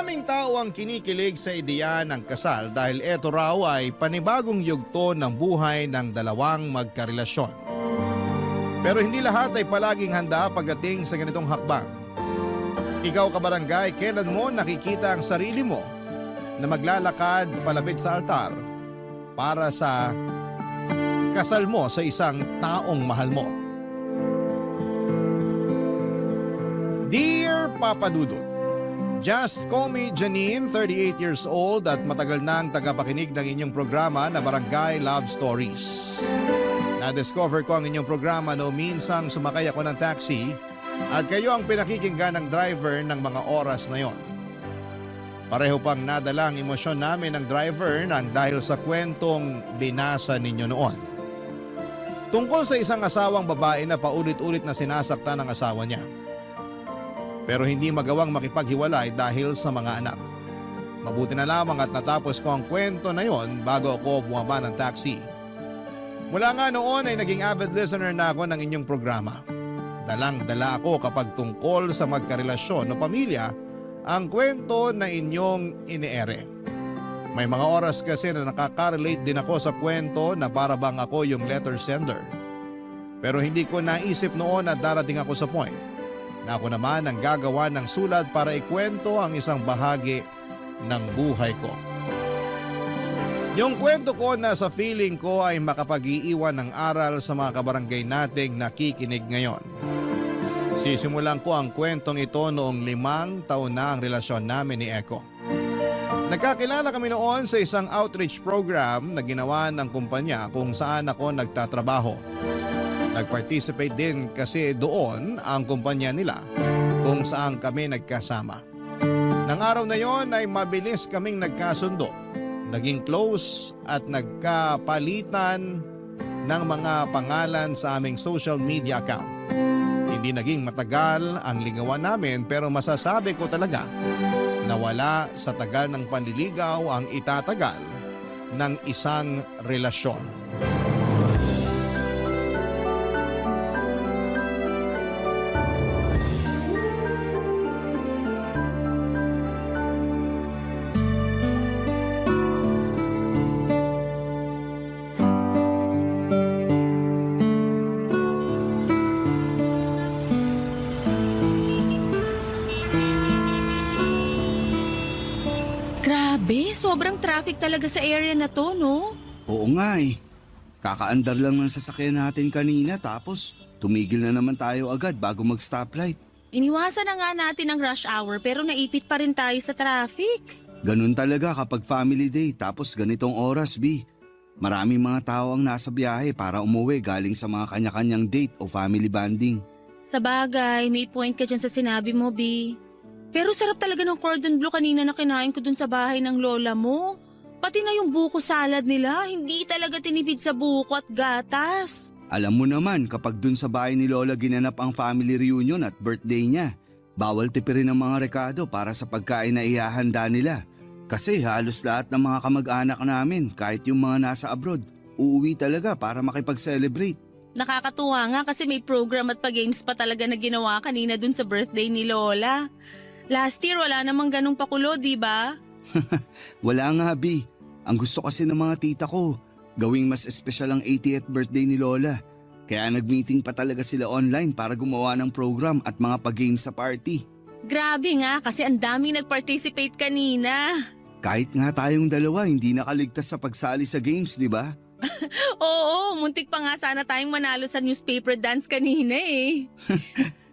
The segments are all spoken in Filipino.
Maraming tao ang kinikilig sa ideya ng kasal dahil ito raw ay panibagong yugto ng buhay ng dalawang magkarelasyon. Pero hindi lahat ay palaging handa pagdating sa ganitong hakbang. Ikaw kabarangay, kailan mo nakikita ang sarili mo na maglalakad palapit sa altar para sa kasal mo sa isang taong mahal mo? Dear Papa Dudut, just call me Janine, 38 years old at matagal nang tagapakinig ng inyong programa na Barangay Love Stories. Na-discover ko ang inyong programa no minsang sumakay ako ng taxi at kayo ang pinakikinggan ng driver ng mga oras na yon. Pareho pang nadala ang emosyon namin ng driver nang dahil sa kwentong binasa ninyo noon. Tungkol sa isang asawang babae na paulit-ulit na sinasaktan ng asawa niya. Pero hindi magawang makipaghiwalay dahil sa mga anak. Mabuti na lamang at natapos ko ang kwento na yon bago ako bumaba ng taxi. Mula nga noon ay naging avid listener na ako ng inyong programa. Dalang-dala ako kapag tungkol sa magkarelasyon o pamilya ang kwento na inyong iniere. May mga oras kasi na nakaka-relate din ako sa kwento na para bang ako yung letter sender. Pero hindi ko naisip noon na darating ako sa point na ako naman ang gagawa ng sulat para ikwento ang isang bahagi ng buhay ko. Yung kwento ko na sa feeling ko ay makapag-iiwan ng aral sa mga kabarangay nating nakikinig ngayon. Sisimulan ko ang kwentong ito noong 5 taon na ang relasyon namin ni Eko. Nagkakilala kami noon sa isang outreach program na ginawa ng kumpanya kung saan ako nagtatrabaho. Nag-participate din kasi doon ang kumpanya nila kung saan kami nagkasama. Nang araw na yon ay mabilis kaming nagkasundo, naging close at nagkapalitan ng mga pangalan sa aming social media account. Hindi naging matagal ang ligawan namin pero masasabi ko talaga na wala sa tagal ng panliligaw ang itatagal ng isang relasyon. Grabe, sobrang traffic talaga sa area na to, no? Oo nga eh. Kakaandar lang ng sasakyan natin kanina tapos tumigil na naman tayo agad bago mag-stoplight. Iniwasan na nga natin ang rush hour pero naipit pa rin tayo sa traffic. Ganun talaga kapag family day tapos ganitong oras, B. Maraming mga tao ang nasa biyahe para umuwi galing sa mga kanya-kanyang date o family bonding. Sa bagay, may point ka dyan sa sinabi mo, B. Pero sarap talaga ng cordon bleu kanina na kinain ko dun sa bahay ng lola mo. Pati na yung buko salad nila, hindi talaga tinipid sa buko at gatas. Alam mo naman kapag dun sa bahay ni Lola ginanap ang family reunion at birthday niya, bawal tipirin ang mga rekado para sa pagkain na ihahanda nila. Kasi halos lahat ng mga kamag-anak namin, kahit yung mga nasa abroad, uuwi talaga para makipag-celebrate. Nakakatuwa nga kasi may program at pa-games pa talaga na ginawa kanina dun sa birthday ni Lola. Last year wala namang ganong pakulo, di ba? Wala nga, B. Ang gusto kasi ng mga tita ko, gawing mas espesyal ang 80th birthday ni Lola. Kaya nag-meeting pa talaga sila online para gumawa ng program at mga pa-games sa party. Grabe nga kasi ang daming nag-participate kanina. Kahit nga tayong dalawa hindi nakaligtas sa pagsali sa games, di ba? Oo, muntik pa nga sana tayong manalo sa newspaper dance kanina eh.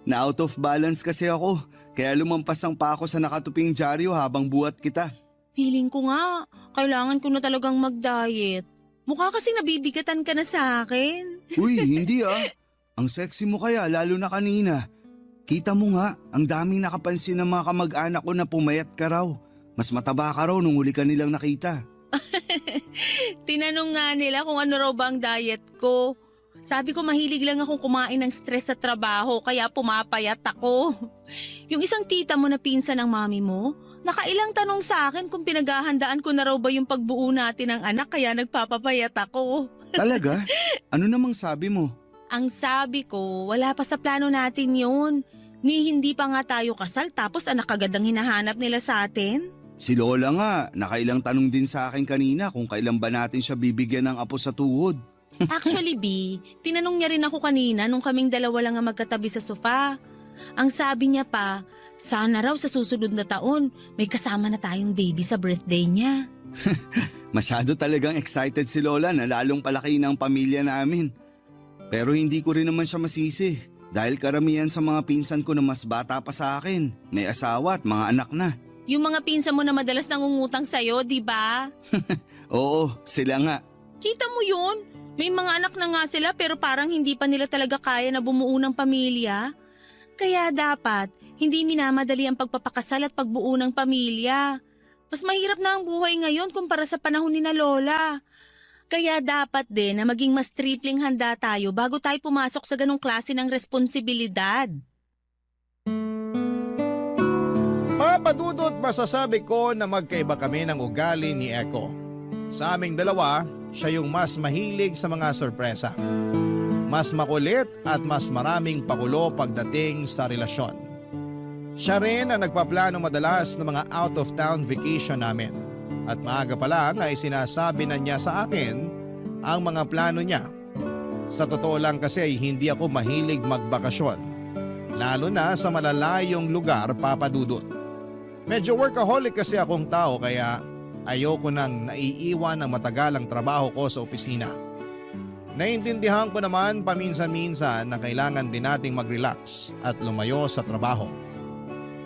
Na out of balance kasi ako, kaya lumampasang pa ako sa nakatuping dyaryo habang buhat kita. Feeling ko nga, kailangan ko na talagang mag-diet. Mukha kasi nabibigatan ka na sa akin. Uy, hindi ah. Ang sexy mo kaya lalo na kanina. Kita mo nga, ang daming nakapansin ng mga kamag-anak ko na pumayat ka raw. Mas mataba ka raw nung huli ka nilang nakita. Tinanong nga nila kung ano raw ba ang diet ko. Sabi ko mahilig lang akong kumain ng stress sa trabaho kaya pumapayat ako. Yung isang tita mo na pinsan ng mami mo, nakailang tanong sa akin kung pinaghahandaan ko na raw ba yung pagbuo natin ng anak kaya nagpapapayat ako. Talaga? Ano namang sabi mo? Ang sabi ko, wala pa sa plano natin yun. Ni hindi pa nga tayo kasal tapos anak agad ang hinahanap nila sa atin? Si Lola nga, nakailang tanong din sa akin kanina kung kailan ba natin siya bibigyan ng apo sa tuhod. Actually, B, tinanong niya rin ako kanina nung kaming dalawa lang ang magkatabi sa sofa. Ang sabi niya pa, sana raw sa susunod na taon may kasama na tayong baby sa birthday niya. Masyado talagang excited si Lola na lalong palaki ng pamilya namin. Pero hindi ko rin naman siya masisi dahil karamihan sa mga pinsan ko na mas bata pa sa akin, may asawa at mga anak na. Yung mga pinsan mo na madalas nangungutang sa'yo, di ba? Oo, sila nga. Kita mo yun? May mga anak na nga sila pero parang hindi pa nila talaga kaya na bumuo ng pamilya. Kaya dapat, hindi minamadali ang pagpapakasal at pagbuo ng pamilya. Mas mahirap na ang buhay ngayon kumpara sa panahon ni na Lola. Kaya dapat din na maging mas tripling handa tayo bago tayo pumasok sa ganong klase ng responsibilidad. Papadudot masasabi ko na magkaiba kami ng ugali ni Echo. Sa aming dalawa, siya yung mas mahilig sa mga sorpresa. Mas makulit at mas maraming pakulo pagdating sa relasyon. Siya rin ang nagpaplano madalas ng mga out-of-town vacation namin. At maaga pa lang ay sinasabi na niya sa akin ang mga plano niya. Sa totoo lang kasi ay hindi ako mahilig magbakasyon. Lalo na sa malalayong lugar, Papadudot. Medyo workaholic kasi akong tao kaya ayoko nang naiiwan ng matagalang trabaho ko sa opisina. Naintindihan ko naman paminsan-minsan na kailangan din nating mag-relax at lumayo sa trabaho.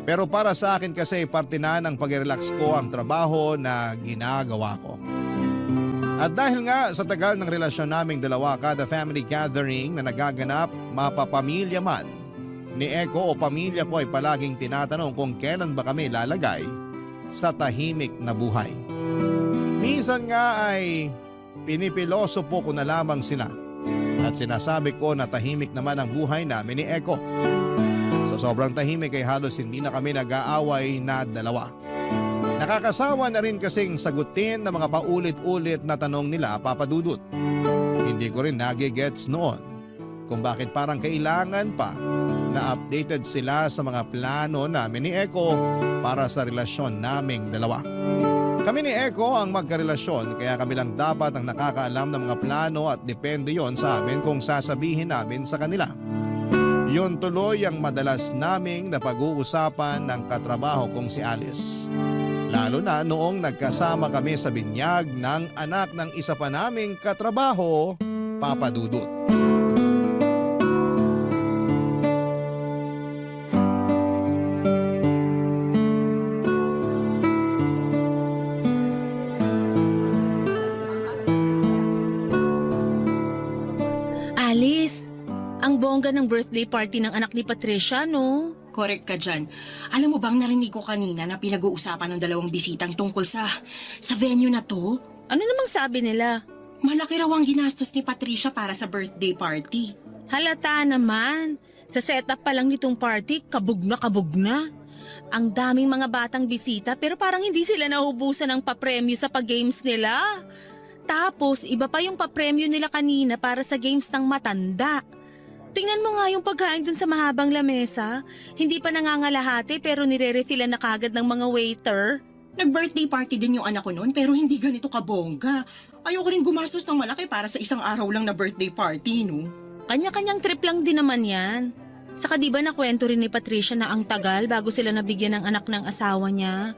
Pero para sa akin kasi parte na ng pag-relax ko ang trabaho na ginagawa ko. At dahil nga sa tagal ng relasyon naming dalawa, kada family gathering na nagaganap, mapapamilya man ni Echo o pamilya ko ay palaging tinatanong kung kailan ba kami lalagay sa tahimik na buhay. Minsan nga ay pinipiloso po ko na lamang sila at sinasabi ko na tahimik naman ang buhay namin ni Echo. Sa sobrang tahimik ay halos hindi na kami nag-aaway na dalawa. Nakakasawa na rin kasing sagutin ng mga paulit-ulit na tanong nila, Papadudot. Hindi ko rin nagigets noon kung bakit parang kailangan pa na updated sila sa mga plano namin ni Echo para sa relasyon naming dalawa. Kami ni Echo ang magkarelasyon kaya kami lang dapat ang nakakaalam ng mga plano at depende yon sa amin kung sasabihin namin sa kanila. Yun tuloy ang madalas naming napag-uusapan ng katrabaho kong si Alice. Lalo na noong nagkasama kami sa binyag ng anak ng isa pa naming katrabaho, Papadudot. Alice, ang bongga ng birthday party ng anak ni Patricia, no? Correct ka dyan. Alam mo bang narinig ko kanina na pinag-uusapan ng dalawang bisitang tungkol sa venue na to? Ano namang sabi nila? Malaki raw ang ginastos ni Patricia para sa birthday party. Halata naman. Sa setup pa lang nitong party, kabog na kabog na. Ang daming mga batang bisita pero parang hindi sila nahubusan ng papremyo sa pag-games nila. Tapos iba pa yung papremyo nila kanina para sa games ng matanda. Tingnan mo nga yung pagkain dun sa mahabang lamesa. Hindi pa nangangalahati pero nire-refillan na kagad ng mga waiter. Nag-birthday party din yung anak ko noon pero hindi ganito kabongga. Ayoko rin gumastos ng malaki para sa isang araw lang na birthday party, no? Kanya-kanyang trip lang din naman yan. Saka di ba nakwento rin ni Patricia na ang tagal bago sila nabigyan ng anak ng asawa niya?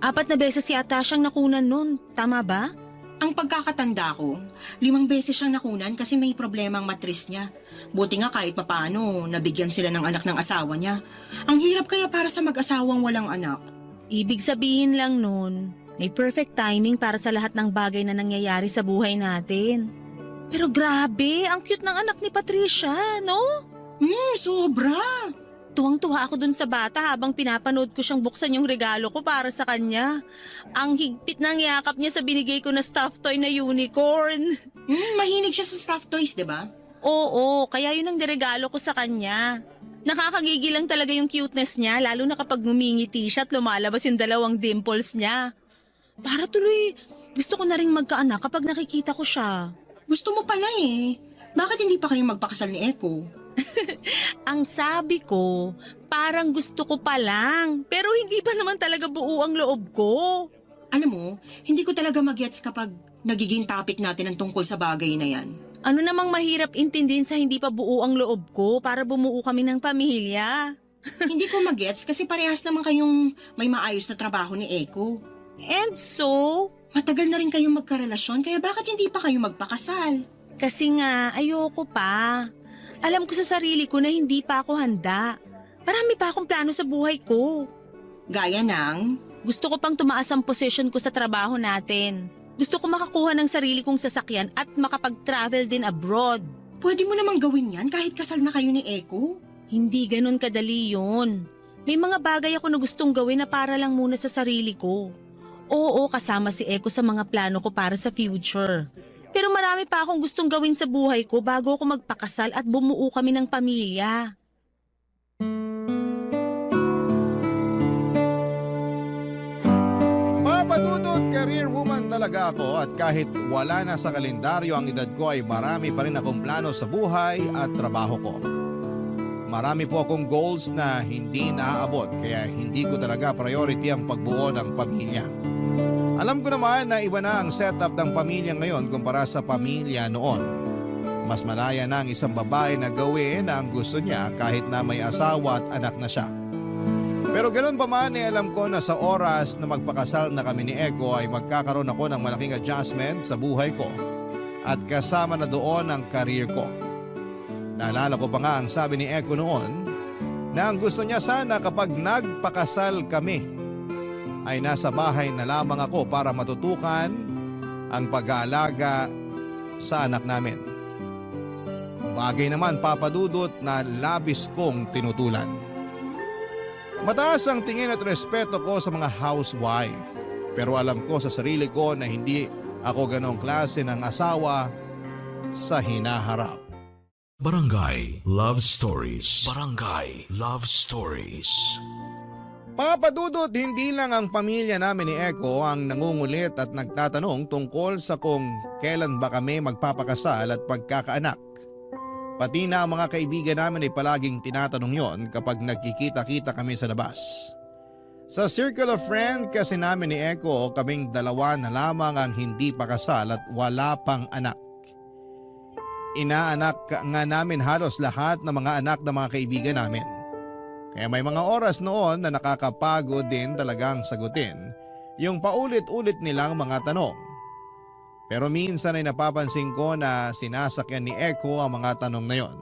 4 na beses yata siyang nakunan nun, tama ba? Ang pagkakatanda ko, 5 beses siyang nakunan kasi may problema ang matris niya. Buti nga kahit papaano, nabigyan sila ng anak ng asawa niya. Ang hirap kaya para sa mag-asawang walang anak. Ibig sabihin lang nun, may perfect timing para sa lahat ng bagay na nangyayari sa buhay natin. Pero grabe, ang cute ng anak ni Patricia, no? Sobra! Tuwang-tuwa ako dun sa bata habang pinapanood ko siyang buksan yung regalo ko para sa kanya. Ang higpit ng yakap niya sa binigay ko na stuffed toy na unicorn. Mahilig siya sa stuffed toys, diba? Oo, kaya yun ang niregalo ko sa kanya. Nakakagigil lang talaga yung cuteness niya, lalo na kapag ngumingiti siya at lumalabas yung 2 dimples niya. Para tuloy, gusto ko na rin magkaanak kapag nakikita ko siya. Gusto mo pala eh. Bakit hindi pa kayo magpakasal ni Echo? Ang sabi ko, parang gusto ko pa lang. Pero hindi pa naman talaga buo ang loob ko. Alam mo, hindi ko talaga magets kapag nagiging topic natin ang tungkol sa bagay na yan. Ano namang mahirap intindihin sa hindi pa buo ang loob ko para bumuo kami ng pamilya? Hindi ko magets kasi parehas naman kayong may maayos na trabaho ni Eko. And so, Matagal na rin kayong magkarelasyon kaya bakit hindi pa kayo magpakasal? kasi nga ayoko pa. Alam ko sa sarili ko na hindi pa ako handa. Marami pa akong plano sa buhay ko. Gaya ng... Gusto ko pang tumaas ang position ko sa trabaho natin. Gusto ko makakuha ng sarili kong sasakyan at makapag-travel din abroad. Pwede mo namang gawin yan kahit kasal na kayo ni Eko. Hindi ganun kadali yun. May mga bagay ako na gustong gawin na para lang muna sa sarili ko. Oo, kasama si Eko sa mga plano ko para sa future. Pero marami pa akong gustong gawin sa buhay ko bago ako magpakasal at bumuo kami ng pamilya. Papadudot career woman talaga ako at kahit wala na sa kalendaryo ang edad ko ay marami pa rin akong plano sa buhay at trabaho ko. Marami po akong goals na hindi naaabot kaya hindi ko talaga priority ang pagbuo ng pamilya. Alam ko naman na iba na ang setup ng pamilya ngayon kumpara sa pamilya noon. Mas malaya na ang isang babae na gawin ang gusto niya kahit na may asawa at anak na siya. Pero ganoon pa man alam ko na sa oras na magpakasal na kami ni Eko ay magkakaroon ako ng malaking adjustment sa buhay ko at kasama na doon ang career ko. Naalala ko pa nga ang sabi ni Eko noon na ang gusto niya sana kapag nagpakasal kami ay nasa bahay na lamang ako para matutukan ang pag-aalaga sa anak namin. Bagay naman papadudot na labis kong tinutulan. Mataas ang tingin at respeto ko sa mga housewife. Pero alam ko sa sarili ko na hindi ako ganong klase ng asawa sa hinaharap. Barangay Love Stories. Barangay Love Stories. Papadudot, hindi lang ang pamilya namin ni Eko ang nangungulit at nagtatanong tungkol sa kung kailan ba kami magpapakasal at pagkakaanak. Pati na ang mga kaibigan namin ay palaging tinatanong yon kapag nagkikita-kita kami sa labas. Sa circle of friend kasi namin ni Eko, kaming dalawa na lamang ang hindi pa kasal at wala pang anak. Inaanak nga namin halos lahat ng mga anak ng mga kaibigan namin. Kaya may mga oras noon na nakakapagod din talagang sagutin yung paulit-ulit nilang mga tanong. Pero minsan ay napapansin ko na sinasakyan ni Eko ang mga tanong na yon.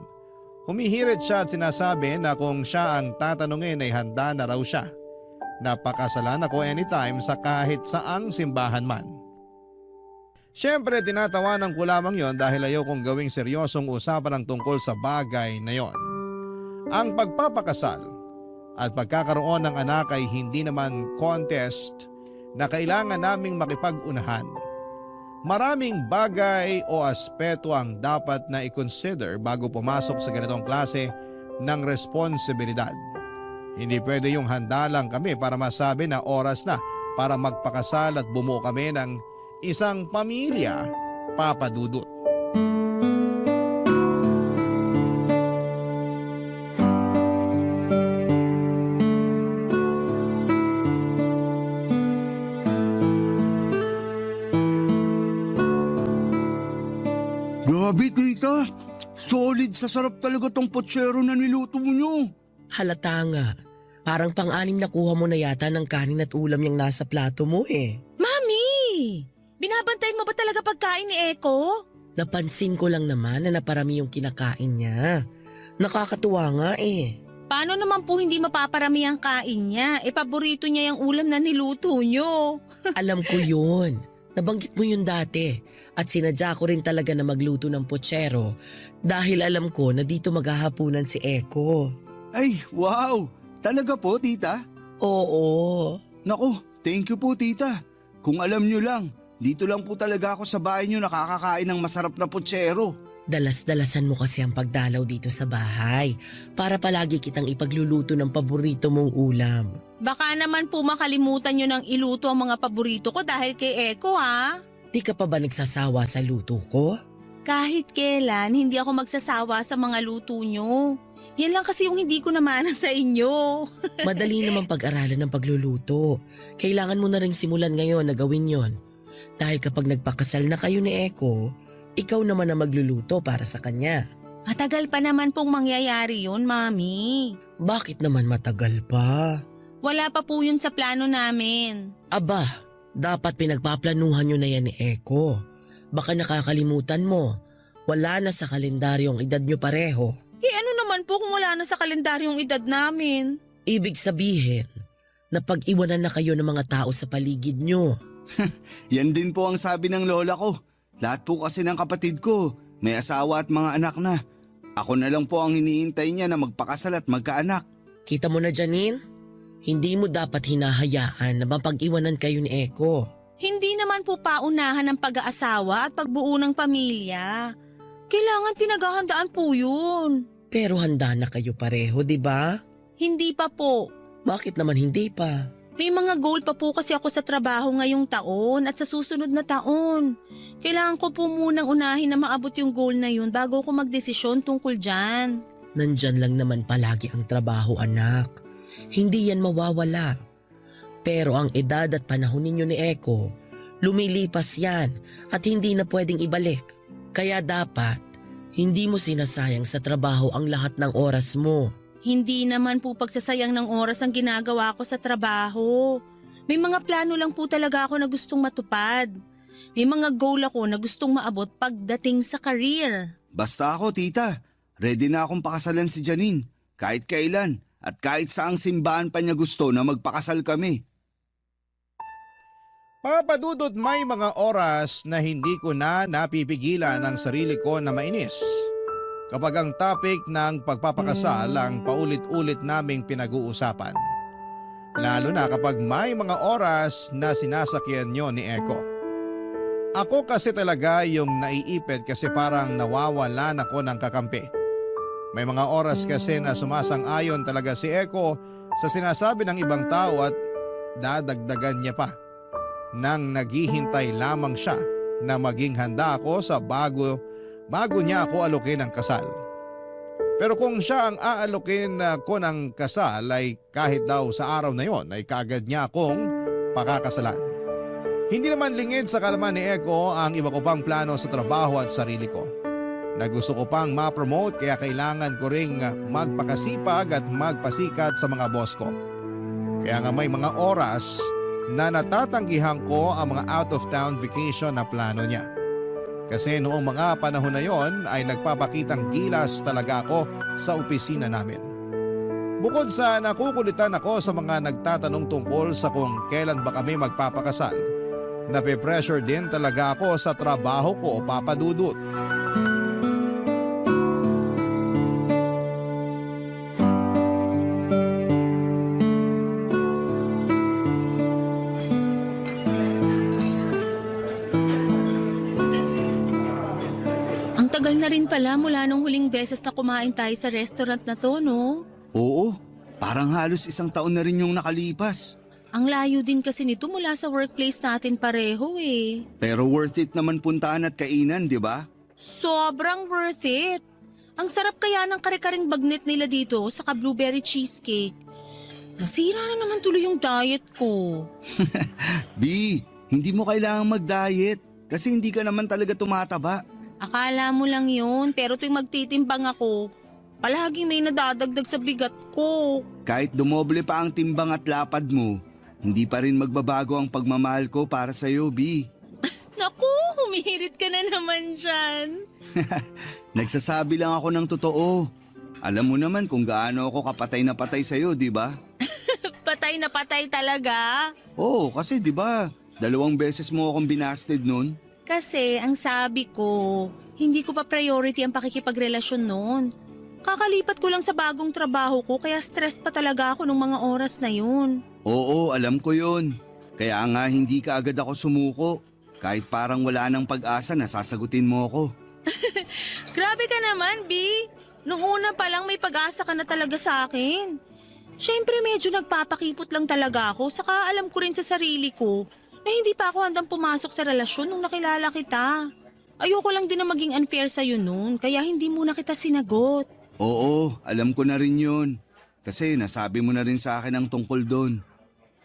Humihirit siya at sinasabi na kung siya ang tatanungin ay handa na raw siya. Napakasalan ako anytime sa kahit saang simbahan man. Siyempre tinatawanan ko lamang yon dahil ayaw kong gawing seryosong usapan ang tungkol sa bagay na yon. Ang pagpapakasal at pagkakaroon ng anak ay hindi naman contest na kailangan naming makipag-unahan. Maraming bagay o aspeto ang dapat na i-consider bago pumasok sa ganitong klase ng responsibilidad. Hindi pwede yung handa lang kami para masabi na oras na para magpakasal at bumuo kami ng isang pamilya, papadudot. Grabe, tita. Solid sa sarap talaga tong potsero na niluto nyo. Halata nga. Parang pang-anim na kuha mo na yata ng kanin at ulam yung nasa plato mo eh. Mami! Binabantayan mo ba talaga pagkain ni Eko? Napansin ko lang naman na naparami yung kinakain niya. Nakakatuwa nga eh. Paano naman po hindi mapaparami ang kain niya? Paborito niya yung ulam na niluto niyo. Alam ko yun. Nabanggit mo yun dati. At sinadya ko rin talaga na magluto ng potsero dahil alam ko na dito maghahapunan si Eko. Ay, wow! Talaga po, tita? Oo. Naku, thank you po, tita. Kung alam nyo lang, dito lang po talaga ako sa bahay nyo nakakakain ng masarap na potsero. Dalas-dalasan mo kasi ang pagdalaw dito sa bahay para palagi kitang ipagluluto ng paborito mong ulam. Baka naman po makalimutan niyo ng iluto ang mga paborito ko dahil kay Eko ha? Di ka pa ba nagsasawa sa luto ko? Kahit kailan, hindi ako magsasawa sa mga luto nyo. Yan lang kasi yung hindi ko namana sa inyo. Madali naman pag-aralan ng pagluluto. Kailangan mo na rin simulan ngayon na gawin yon. Dahil kapag nagpakasal na kayo ni Eko, ikaw naman ang magluluto para sa kanya. Matagal pa naman pong mangyayari yun, Mami. Bakit naman matagal pa? Wala pa po yun sa plano namin. Aba, dapat pinagpaplanuhan nyo na yan ni Eko. Baka nakakalimutan mo. Wala na sa kalendaryong edad nyo pareho. Ano naman po kung wala na sa kalendaryong edad namin? Ibig sabihin, napag-iwanan na kayo ng mga tao sa paligid nyo. Yan din po ang sabi ng lola ko. Lahat po kasi ng kapatid ko, may asawa at mga anak na. Ako na lang po ang iniintay niya na magpakasal at magkaanak. Kita mo na, Janine? Hindi mo dapat hinahayaan na mapag-iwanan kayo ni Eko. Hindi naman po paunahan ng pag-aasawa at pagbuo ng pamilya. Kailangan pinaghahandaan po yun. Pero handa na kayo pareho, di ba? Hindi pa po. Bakit naman hindi pa? May mga goal pa po kasi ako sa trabaho ngayong taon at sa susunod na taon. Kailangan ko po munang unahin na maabot yung goal na yun bago ako magdesisyon tungkol dyan. Nandyan lang naman palagi ang trabaho, anak. Hindi yan mawawala. Pero ang edad at panahon ninyo ni Eko, lumilipas yan at hindi na pwedeng ibalik. Kaya dapat, hindi mo sinasayang sa trabaho ang lahat ng oras mo. Hindi naman po pagsasayang ng oras ang ginagawa ko sa trabaho. May mga plano lang po talaga ako na gustong matupad. May mga goal ako na gustong maabot pagdating sa career. Basta ako, tita. Ready na akong pakasalan si Janine. Kahit kailan at kahit saang simbahan pa niya gusto na magpakasal kami. Papadudot, may mga oras na hindi ko na napipigilan ang sarili ko na mainis. Kapag ang topic ng pagpapakasal ang paulit-ulit naming pinag-uusapan. Lalo na kapag may mga oras na sinasakyan nyo ni Eko. Ako kasi talaga yung naiipit kasi parang nawawalan ako ng kakampi. May mga oras kasi na sumasang-ayon talaga si Eko sa sinasabi ng ibang tao at dadagdagan niya pa. Nang naghihintay lamang siya na maging handa ako sa bago niya ako alokin ng kasal. Pero kung siya ang aalokin ko ng kasal ay kahit daw sa araw na yon ay kaagad niya akong pakakasalan. Hindi naman lingid sa kalaman ni Eko ang iba ko pang plano sa trabaho at sarili ko. Na gusto ko pang ma-promote kaya kailangan ko ring magpakasipag at magpasikat sa mga boss ko. Kaya nga may mga oras na natatanggihan ko ang mga out of town vacation na plano niya. Kasi noong mga panahon na yon ay nagpapakitang gilas talaga ako sa opisina namin. Bukod sa nakukulitan ako sa mga nagtatanong tungkol sa kung kailan ba kami magpapakasal, nape-pressure din talaga ako sa trabaho ko, Papa Dudut. Tagal na rin pala mula nung huling beses na kumain tayo sa restaurant na to, no? Oo, parang halos 1 taon na rin yung nakalipas. Ang layo din kasi nito mula sa workplace natin pareho eh. Pero worth it naman puntaan at kainan, di ba? Sobrang worth it. Ang sarap kaya ng kare-karing bagnet nila dito saka blueberry cheesecake. Nasira na naman tuloy yung diet ko. B, hindi mo kailangang mag-diet kasi hindi ka naman talaga tumataba. Akala mo lang yun, pero tuwing magtitimbang ako, palaging may nadadagdag sa bigat ko. Kahit dumoble pa ang timbang at lapad mo, hindi pa rin magbabago ang pagmamahal ko para sa'yo, B. Naku, humihirit ka na naman dyan. Nagsasabi lang ako ng totoo. Alam mo naman kung gaano ako kapatay na patay sa'yo, di ba? Patay na patay talaga. Oo, kasi di ba, 2 beses mo akong binasted nun. Kasi ang sabi ko, hindi ko pa priority ang pakikipagrelasyon noon. Kakalipat ko lang sa bagong trabaho ko kaya stressed pa talaga ako nung mga oras na yun. Oo, alam ko yun. Kaya nga hindi ka agad ako sumuko. Kahit parang wala nang pag-asa na sasagutin mo ako. Grabe ka naman, B. Nung una pa lang may pag-asa ka na talaga sa akin. Siyempre medyo nagpapakipot lang talaga ako saka alam ko rin sa sarili ko na hindi pa ako handang pumasok sa relasyon nung nakilala kita. Ayoko lang din na maging unfair sa'yo noon, kaya hindi muna kita sinagot. Oo, alam ko na rin yun. Kasi nasabi mo na rin sa akin ang tungkol doon.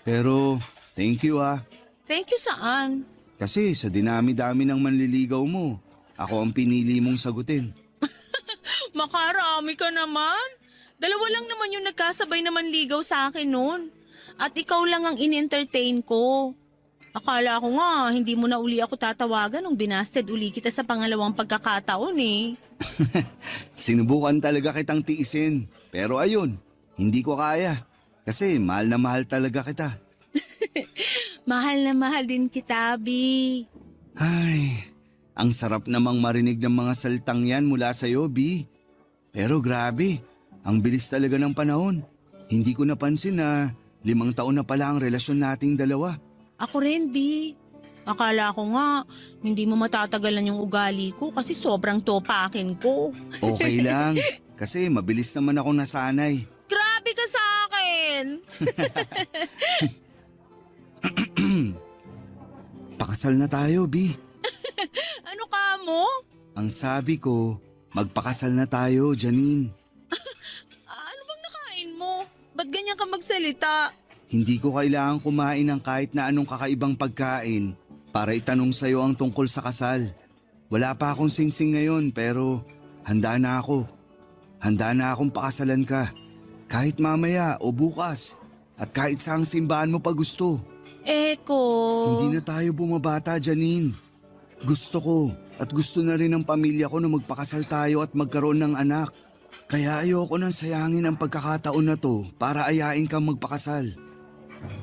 Pero thank you ah. Thank you saan? Kasi sa dinami-dami ng manliligaw mo, ako ang pinili mong sagutin. Makarami ka naman. Dalawa lang naman yung nagkasabay na manligaw sa akin noon. At ikaw lang ang in-entertain ko. Akala ko nga, hindi mo na uli ako tatawagan nung binasted uli kita sa pangalawang pagkakataon eh. Sinubukan talaga kitang tiisin. Pero ayun, hindi ko kaya. Kasi mahal na mahal talaga kita. Mahal na mahal din kita, Bi. Ay, ang sarap namang marinig ng mga salitang yan mula sa'yo, B. Pero grabe, ang bilis talaga ng panahon. Hindi ko napansin na 5 taon na pala ang relasyon nating dalawa. Ako rin, Bi. Akala ko nga, hindi mo matatagalan yung ugali ko kasi sobrang topakin ko. Okay lang, kasi mabilis naman ako nasanay. Grabe ka sa akin! Pakasal na tayo, B. Ano ka mo? Ang sabi ko, magpakasal na tayo, Janine. Ano bang nakain mo? Ba't ganyan ka magsalita? Hindi ko kailangan kumain ng kahit na anong kakaibang pagkain para itanong sa'yo ang tungkol sa kasal. Wala pa akong singsing ngayon pero handa na ako. Handa na akong pakasalan ka. Kahit mamaya o bukas at kahit saang simbahan mo pa gusto. Eko. Hindi na tayo bumabata, Janine. Gusto ko at gusto na rin ng pamilya ko na magpakasal tayo at magkaroon ng anak. Kaya ayoko nang sayangin ang pagkakataon na to para ayain kang magpakasal.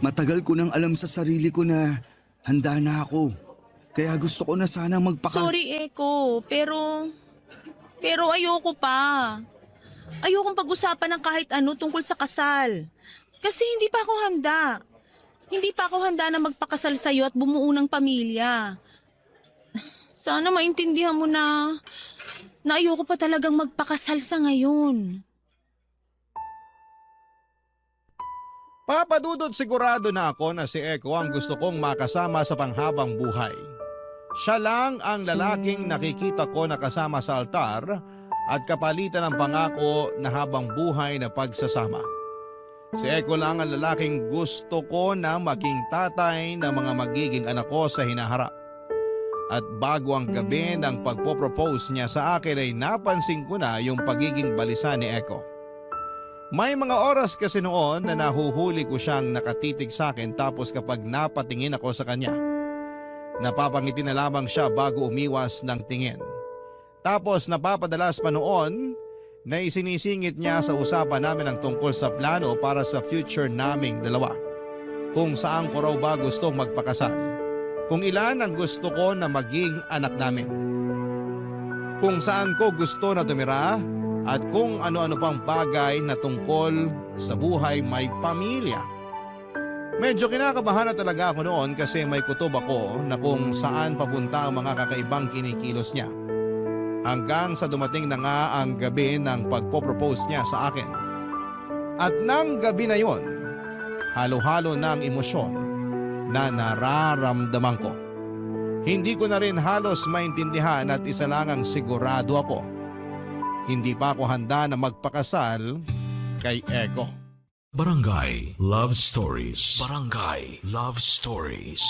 Matagal ko nang alam sa sarili ko na handa na ako. Kaya gusto ko na sana Sorry, Eko. Pero ayoko pa. Ayokong pag-usapan ng kahit ano tungkol sa kasal. Kasi hindi pa ako handa. Hindi pa ako handa na magpakasal sa'yo at bumuo ng pamilya. Sana maintindihan mo na ayoko pa talagang magpakasal sa ngayon. Papadudot sigurado na ako na si Eko ang gusto kong makasama sa panghabang buhay. Siya lang ang lalaking nakikita ko na kasama sa altar at kapalitan ng pangako na habang buhay na pagsasama. Si Eko lang ang lalaking gusto ko na maging tatay ng mga magiging anak ko sa hinaharap. At bago ang gabi ng pagpopropose niya sa akin ay napansin ko na yung pagiging balisa ni Eko. May mga oras kasi noon na nahuhuli ko siyang nakatitig sa akin tapos kapag napatingin ako sa kanya, napapangiti na lamang siya bago umiwas ng tingin. Tapos napapadalas pa noon na isinisingit niya sa usapan namin ang tungkol sa plano para sa future naming dalawa. Kung saan ko raw ba gustong magpakasal, kung ilan ang gusto ko na maging anak namin, kung saan ko gusto na tumira, at kung ano-ano pang bagay na tungkol sa buhay may pamilya. Medyo kinakabahan na talaga ako noon kasi may kutob ako na kung saan papunta ang mga kakaibang kinikilos niya. Hanggang sa dumating na nga ang gabi ng pagpopropose niya sa akin. At nang gabi na yon, halo-halo na ang emosyon na nararamdaman ko. Hindi ko na rin halos maintindihan at isa lang ang sigurado ako. Hindi pa ako handa na magpakasal kay Eko. Barangay Love Stories. Barangay Love Stories.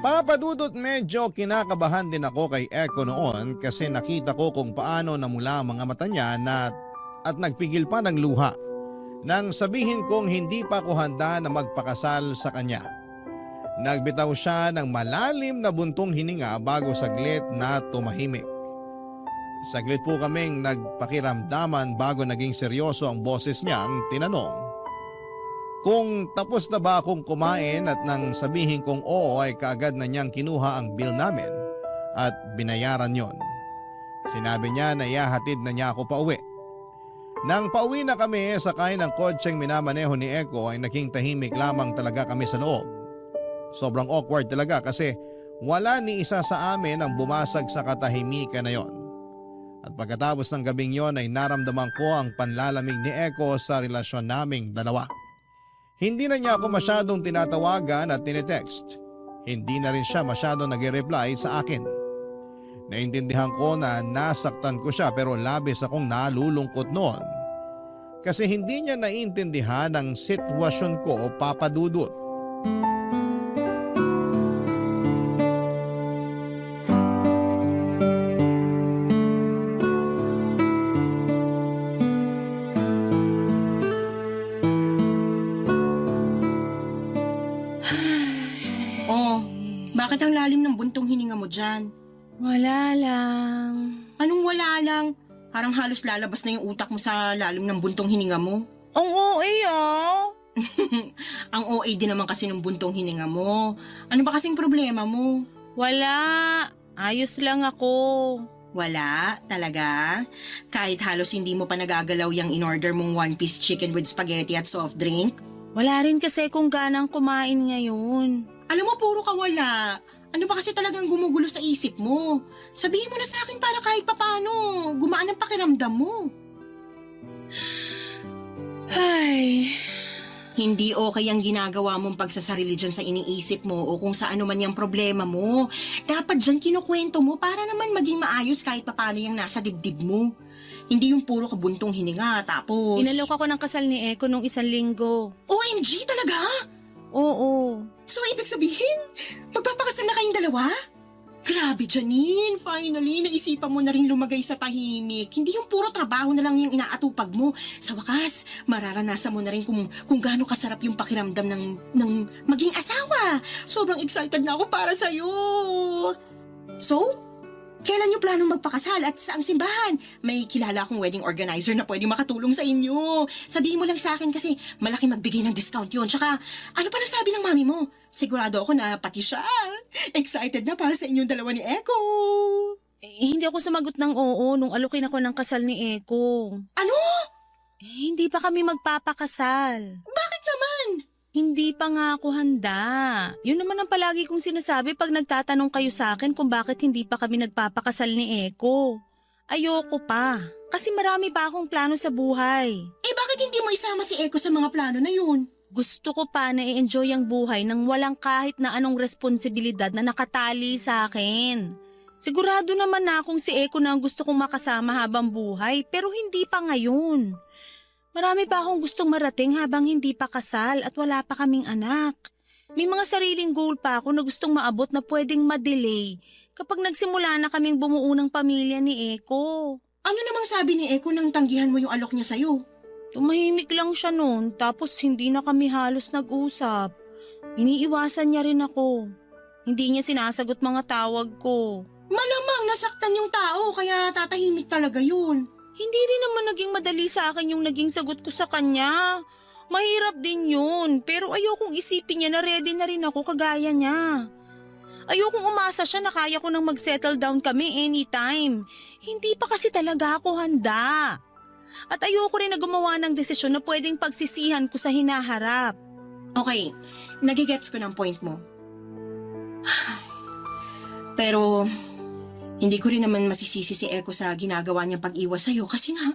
Papadudot medyo kinakabahan din ako kay Eko noon kasi nakita ko kung paano namula ang mga mata niya at nagpigil pa ng luha nang sabihin kong hindi pa ako handa na magpakasal sa kanya. Nagbitaw siya ng malalim na buntong hininga bago saglit na tumahimik. Saglit po kaming nagpakiramdaman bago naging seryoso ang boses niyang tinanong kung tapos na ba akong kumain at nang sabihin kong oo ay kaagad na niyang kinuha ang bill namin at binayaran yon. Sinabi niya na ihahatid na niya ako pauwi. Nang pauwi na kami sakay ng kotseng minamaneho ni Eko ay naging tahimik lamang talaga kami sa loob. Sobrang awkward talaga kasi wala ni isa sa amin ang bumasag sa katahimikan na yon. At pagkatapos ng gabing yon ay naramdaman ko ang panlalamig ni Eko sa relasyon naming dalawa. Hindi na niya ako masyadong tinatawagan at tinetext. Hindi na rin siya masyadong nag-reply sa akin. Naintindihan ko na nasaktan ko siya pero labis akong nalulungkot noon. Kasi hindi niya naiintindihan ang sitwasyon ko, Papa Dudut. Oh, bakit ang lalim ng buntong hininga mo dyan? Wala lang. Anong wala lang? Parang halos lalabas na yung utak mo sa lalim ng buntong hininga mo. Ang OA ah. Ang OA din naman kasi ng buntong hininga mo. Ano ba kasing problema mo? Wala. Ayos lang ako. Wala? Talaga? Kahit halos hindi mo pa nagagalaw yung in-order mong one-piece chicken with spaghetti at soft drink? Wala rin kasi kung ganang kumain ngayon. Alam mo, puro ka wala. Ano ba kasi talagang gumugulo sa isip mo? Sabihin mo na sa akin para kahit papano, gumaan ang pakiramdam mo. Ay, Hindi okay ang ginagawa mong pagsasarili dyan sa iniisip mo o kung sa ano man yung problema mo. Dapat dyan kinukwento mo para naman maging maayos kahit papano yung nasa dibdib mo. Hindi yung puro kabuntong hininga tapos... inalok ako ng kasal ni Eko nung 1 linggo. OMG talaga? Oo. So ibig sabihin, magpapakasal na kayong dalawa? Grabe, Janine. Finally, naisipan mo na rin lumagay sa tahimik. Hindi yung puro trabaho na lang yung inaatupag mo. Sa wakas, mararanasan mo na rin kung gaano kasarap yung pakiramdam ng maging asawa. Sobrang excited na ako para sa'yo. So, kailan niyo planong magpakasal at saang simbahan? May kilala akong wedding organizer na pwede makatulong sa inyo. Sabihin mo lang sa akin kasi malaki magbigay ng discount yun. Tsaka, ano pa sabi ng mami mo? Sigurado ako na pati siya. Excited na para sa inyong dalawa ni Eko. Hindi ako sumagot ng oo nung alukin ako ng kasal ni Eko. Ano? Hindi pa kami magpapakasal. Bakit naman? Hindi pa nga ako handa. Yun naman ang palagi kong sinasabi pag nagtatanong kayo sa akin kung bakit hindi pa kami nagpapakasal ni Eko. Ayoko pa. Kasi marami pa akong plano sa buhay. Bakit hindi mo isama si Eko sa mga plano na yun? Gusto ko pa na i-enjoy ang buhay nang walang kahit na anong responsibilidad na nakatali sa akin. Sigurado naman na akong si Eko na ang gusto kong makasama habang buhay pero hindi pa ngayon. Marami pa akong gustong marating habang hindi pa kasal at wala pa kaming anak. May mga sariling goal pa ako na gustong maabot na pwedeng ma-delay kapag nagsimula na kaming bumuo ng pamilya ni Eko. Ano namang sabi ni Eko nang tanggihan mo yung alok niya sa'yo? Tumahimik lang siya noon tapos hindi na kami halos nag-usap. Iniiwasan niya rin ako. Hindi niya sinasagot mga tawag ko. Malamang nasaktan yung tao kaya tatahimik talaga yun. Hindi rin naman naging madali sa akin yung naging sagot ko sa kanya. Mahirap din yun pero ayokong isipin niya na ready na rin ako kagaya niya. Ayokong umasa siya na kaya ko nang mag-settle down kami anytime. Hindi pa kasi talaga ako handa. At ayoko rin na gumawa ng desisyon na pwedeng pagsisihan ko sa hinaharap. Okay, nagigets ko ng point mo. Pero, hindi ko rin naman masisisi si Eko sa ginagawa niyang pag-iwas sa'yo kasi nga,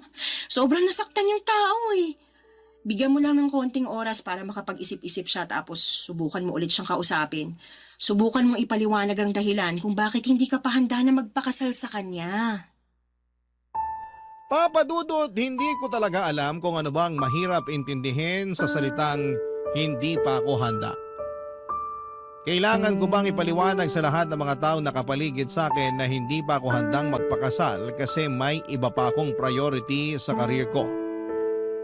sobrang nasaktan yung tao eh. Bigyan mo lang ng konting oras para makapag-isip-isip siya tapos subukan mo ulit siyang kausapin. Subukan mong ipaliwanag ang dahilan kung bakit hindi ka pa handa na magpakasal sa kanya. Papa Dudut, hindi ko talaga alam kung ano bang mahirap intindihin sa salitang hindi pa ako handa. Kailangan ko bang ipaliwanag sa lahat ng mga tao na kapaligid sa akin na hindi pa ako handang magpakasal kasi may iba pa akong priority sa career ko?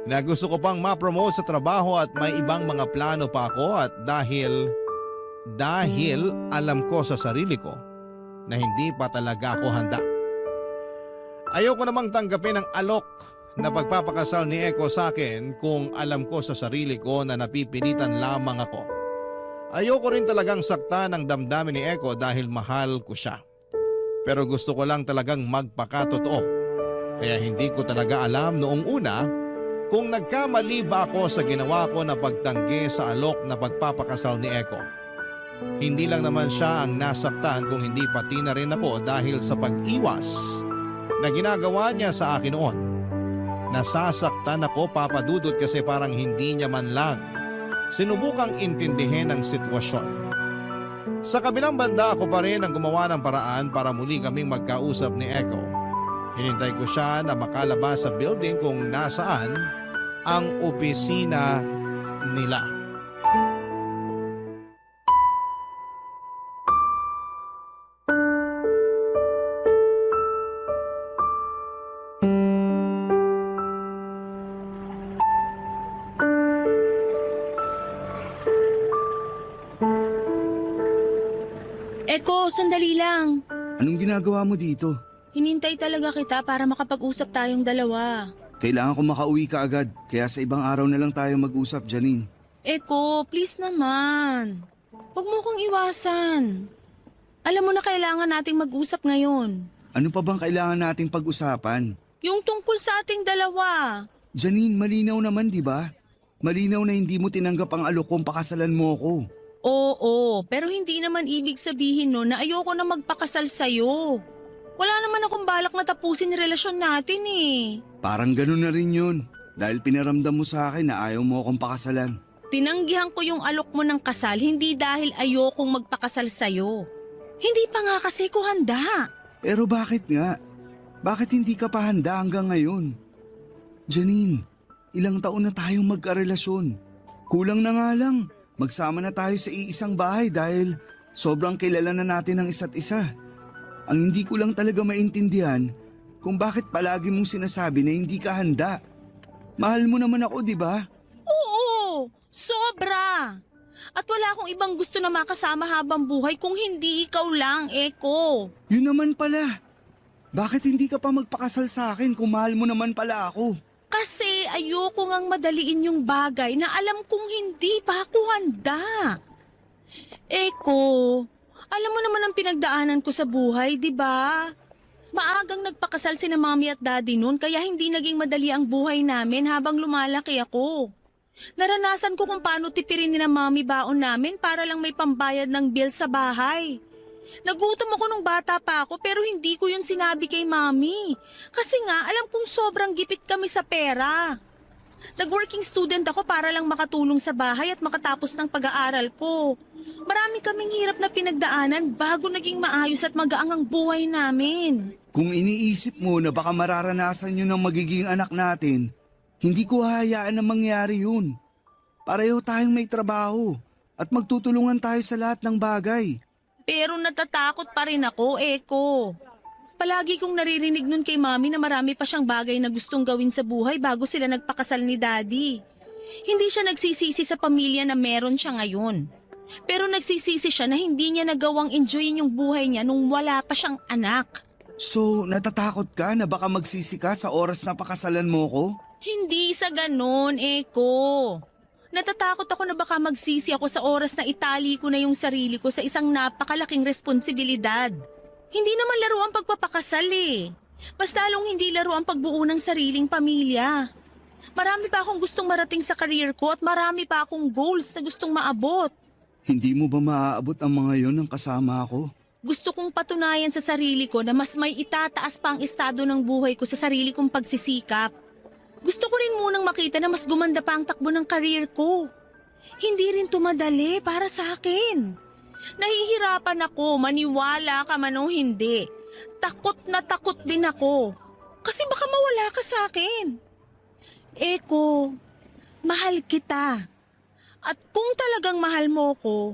Na gusto ko pang ma-promote sa trabaho at may ibang mga plano pa ako at dahil alam ko sa sarili ko na hindi pa talaga ako handa. Ayoko namang tanggapin ang alok na pagpapakasal ni Eko sa akin kung alam ko sa sarili ko na napipilitan lamang ako. Ayoko rin talagang saktan ang damdamin ni Eko dahil mahal ko siya. Pero gusto ko lang talagang magpakatotoo. Kaya hindi ko talaga alam noong una kung nagkamali ba ako sa ginawa ko na pagtanggi sa alok na pagpapakasal ni Eko. Hindi lang naman siya ang nasaktan kung hindi pati na rin ako dahil sa pag-iwas na ginagawa niya sa akin noon. Nasasaktan ako, Papa Dudut, kasi parang hindi niya man lang sinubukang intindihin ang sitwasyon. Sa kabilang banda ako pa rin ang gumawa ng paraan para muli kaming magkausap ni Echo. Hinintay ko siya na makalabas sa building kung nasaan ang opisina nila. Eko, sandali lang. Anong ginagawa mo dito? Hinintay talaga kita para makapag-usap tayong dalawa. Kailangan ko makauwi ka agad, kaya sa ibang araw na lang tayo mag-usap, Janine. Eko, please naman. Huwag mo kong iwasan. Alam mo na kailangan nating mag-usap ngayon. Ano pa bang kailangan nating pag-usapan? Yung tungkol sa ating dalawa. Janine, malinaw naman, di ba? Malinaw na hindi mo tinanggap ang alok kung pakasalan mo ko. Oo, pero hindi naman ibig sabihin no na ayoko na magpakasal sa'yo. Wala naman akong balak na tapusin yung relasyon natin eh. Parang ganun na rin yun. Dahil pinaramdam mo sa akin na ayaw mo akong pakasalan. Tinanggihan ko yung alok mo ng kasal hindi dahil ayokong magpakasal sa'yo. Hindi pa nga kasi ko handa. Pero bakit nga? Bakit hindi ka pa handa hanggang ngayon? Janine, ilang taon na tayong magkarelasyon. Kulang na nga lang. Magsama na tayo sa iisang bahay dahil sobrang kilala na natin ang isa't isa. Ang hindi ko lang talaga maintindihan kung bakit palagi mong sinasabi na hindi ka handa. Mahal mo naman ako, di ba? Oo, sobra. At wala akong ibang gusto na makasama habang buhay kung hindi ikaw lang, Eko. Yun naman pala. Bakit hindi ka pa magpakasal sa akin kung mahal mo naman pala ako? Kasi ayoko ngang madaliin yung bagay na alam kong hindi pa ako handa. Eko, alam mo naman ang pinagdaanan ko sa buhay, di ba? Maagang nagpakasal sina mami at daddy noon kaya hindi naging madali ang buhay namin habang lumalaki ako. Naranasan ko kung paano tipirin ni na mami baon namin para lang may pambayad ng bill sa bahay. Nagutom ako nung bata pa ako pero hindi ko yun sinabi kay mami. Kasi nga alam kong sobrang gipit kami sa pera. Nag-working student ako para lang makatulong sa bahay at makatapos ng pag-aaral ko. Marami kaming hirap na pinagdaanan bago naging maayos at magaang ang buhay namin. Kung iniisip mo na baka mararanasan yun ng magiging anak natin, hindi ko hahayaan na mangyari yun. Pareho tayong may trabaho at magtutulungan tayo sa lahat ng bagay. Pero natatakot pa rin ako, Eko. Palagi kong naririnig nun kay mami na marami pa siyang bagay na gustong gawin sa buhay bago sila nagpakasal ni daddy. Hindi siya nagsisisi sa pamilya na meron siya ngayon. Pero nagsisisi siya na hindi niya nagawang enjoyin yung buhay niya nung wala pa siyang anak. So, natatakot ka na baka magsisi ka sa oras na pakasalan mo ko? Hindi sa ganon, Eko. Natatakot ako na baka magsisi ako sa oras na itali ko na yung sarili ko sa isang napakalaking responsibilidad. Hindi naman laro ang pagpapakasal eh. Mas lalong hindi laro ang pagbuo ng sariling pamilya. Marami pa akong gustong marating sa career ko at marami pa akong goals na gustong maabot. Hindi mo ba maaabot ang mga yon ng kasama ko? Gusto kong patunayan sa sarili ko na mas may itataas pa ang estado ng buhay ko sa sarili kong pagsisikap. Gusto ko rin munang makita na mas gumanda pa ang takbo ng career ko. Hindi rin tumadali para sa akin. Nahihirapan ako, maniwala ka man o hindi. Takot na takot din ako. Kasi baka mawala ka sa akin. Eko, mahal kita. At kung talagang mahal mo ko,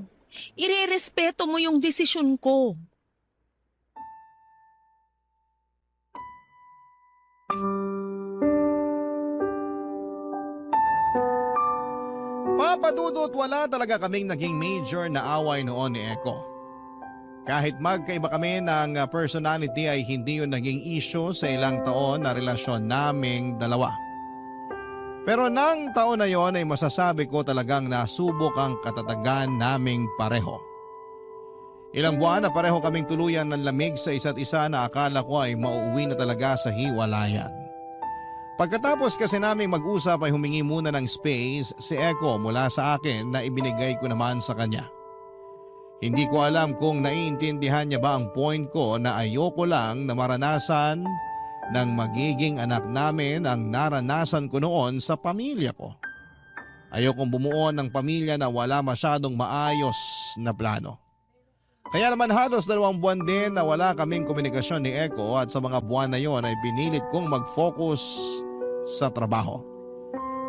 irerespeto mo yung desisyon ko. Papadudot wala talaga kaming naging major na away noon ni Eko. Kahit magkaiba kami ng personality ay hindi yun naging issue sa ilang taon na relasyon naming dalawa. Pero nang taon na yon ay masasabi ko talagang nasubok ang katatagan naming pareho. Ilang buwan na pareho kaming tuluyan ng lamig sa isa't isa na akala ko ay mauuwi na talaga sa hiwalayan. Pagkatapos kasi naming mag-usap ay humingi muna ng space si Eko mula sa akin na ibinigay ko naman sa kanya. Hindi ko alam kung naiintindihan niya ba ang point ko na ayoko lang na maranasan ng magiging anak namin ang naranasan ko noon sa pamilya ko. Ayokong bumuo ng pamilya na wala masyadong maayos na plano. Kaya naman halos 2 buwan din na wala kaming komunikasyon ni Echo at sa mga buwan na yon ay pinilit kong mag-focus sa trabaho.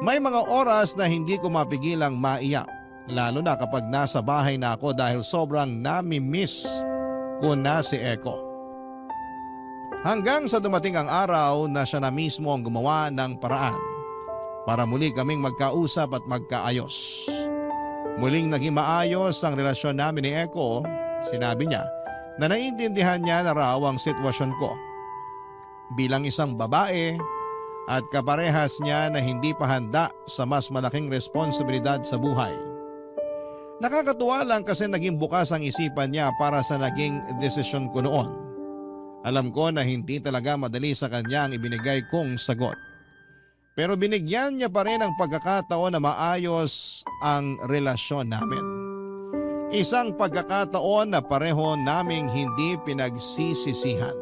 May mga oras na hindi ko mapigilang maiyak, lalo na kapag nasa bahay na ako dahil sobrang nami-miss ko na si Echo. Hanggang sa dumating ang araw na siya na mismo ang gumawa ng paraan para muli kaming magkausap at magkaayos. Muling naging maayos ang relasyon namin ni Echo. Sinabi niya na naiintindihan niya na raw ang sitwasyon ko bilang isang babae at kaparehas niya na hindi pa handa sa mas malaking responsibilidad sa buhay. Nakakatuwa lang kasi naging bukas ang isipan niya para sa naging desisyon ko noon. Alam ko na hindi talaga madali sa kanya ang ibinigay kong sagot. Pero binigyan niya pa rin ang pagkakataon na maayos ang relasyon namin. Isang pagkakataon na pareho naming hindi pinagsisisihan.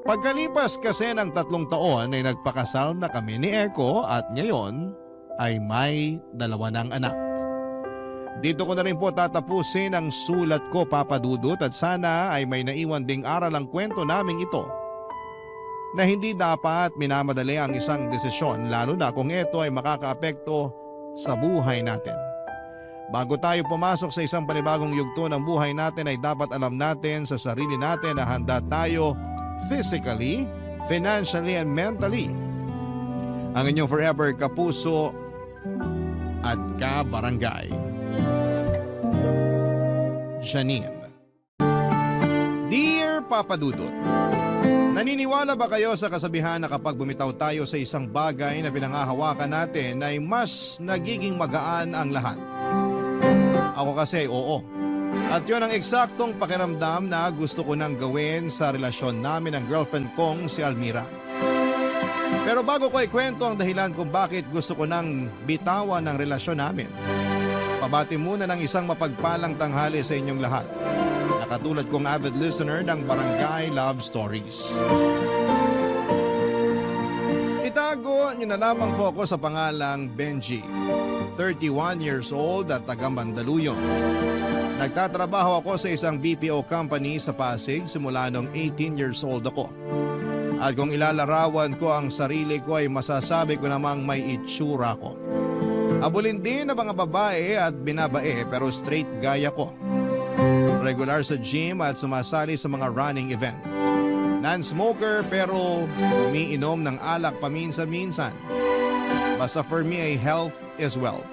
Pagkalipas kasi ng 3 taon ay nagpakasal na kami ni Echo at ngayon ay may 2 ng anak. Dito ko na rin po tatapusin ang sulat ko, Papa Dudut, at sana ay may naiwan ding aral ang kwento naming ito na hindi dapat minamadali ang isang desisyon lalo na kung ito ay makakaapekto sa buhay natin. Bago tayo pumasok sa isang panibagong yugto ng buhay natin ay dapat alam natin sa sarili natin na handa tayo physically, financially, and mentally. Ang inyong forever kapuso at kabarangay, Janine. Dear Papa Dudut, naniniwala ba kayo sa kasabihan na kapag bumitaw tayo sa isang bagay na pinangahawakan natin ay mas nagiging magaan ang lahat? Ako kasi oo. At yun ang eksaktong pakiramdam na gusto ko nang gawin sa relasyon namin ng girlfriend kong si Almira. Pero bago ko ikwento ang dahilan kung bakit gusto ko nang bitawan ng relasyon namin, pabati muna ng isang mapagpalang tanghali sa inyong lahat. Nakatulad kong avid listener ng Barangay Love Stories. Itago niyo na lamang po ako sa pangalang Benji, 31 years old at taga Mandaluyong. Nagtatrabaho ako sa isang BPO company sa Pasig simula nung 18 years old ako. At kung ilalarawan ko ang sarili ko ay masasabi ko namang may itsura ko. Abulin din ng mga babae at binabae pero straight gaya ko. Regular sa gym at sumasali sa mga running event. Non-smoker pero umiinom ng alak paminsan-minsan. Basta for me ay health is wealth.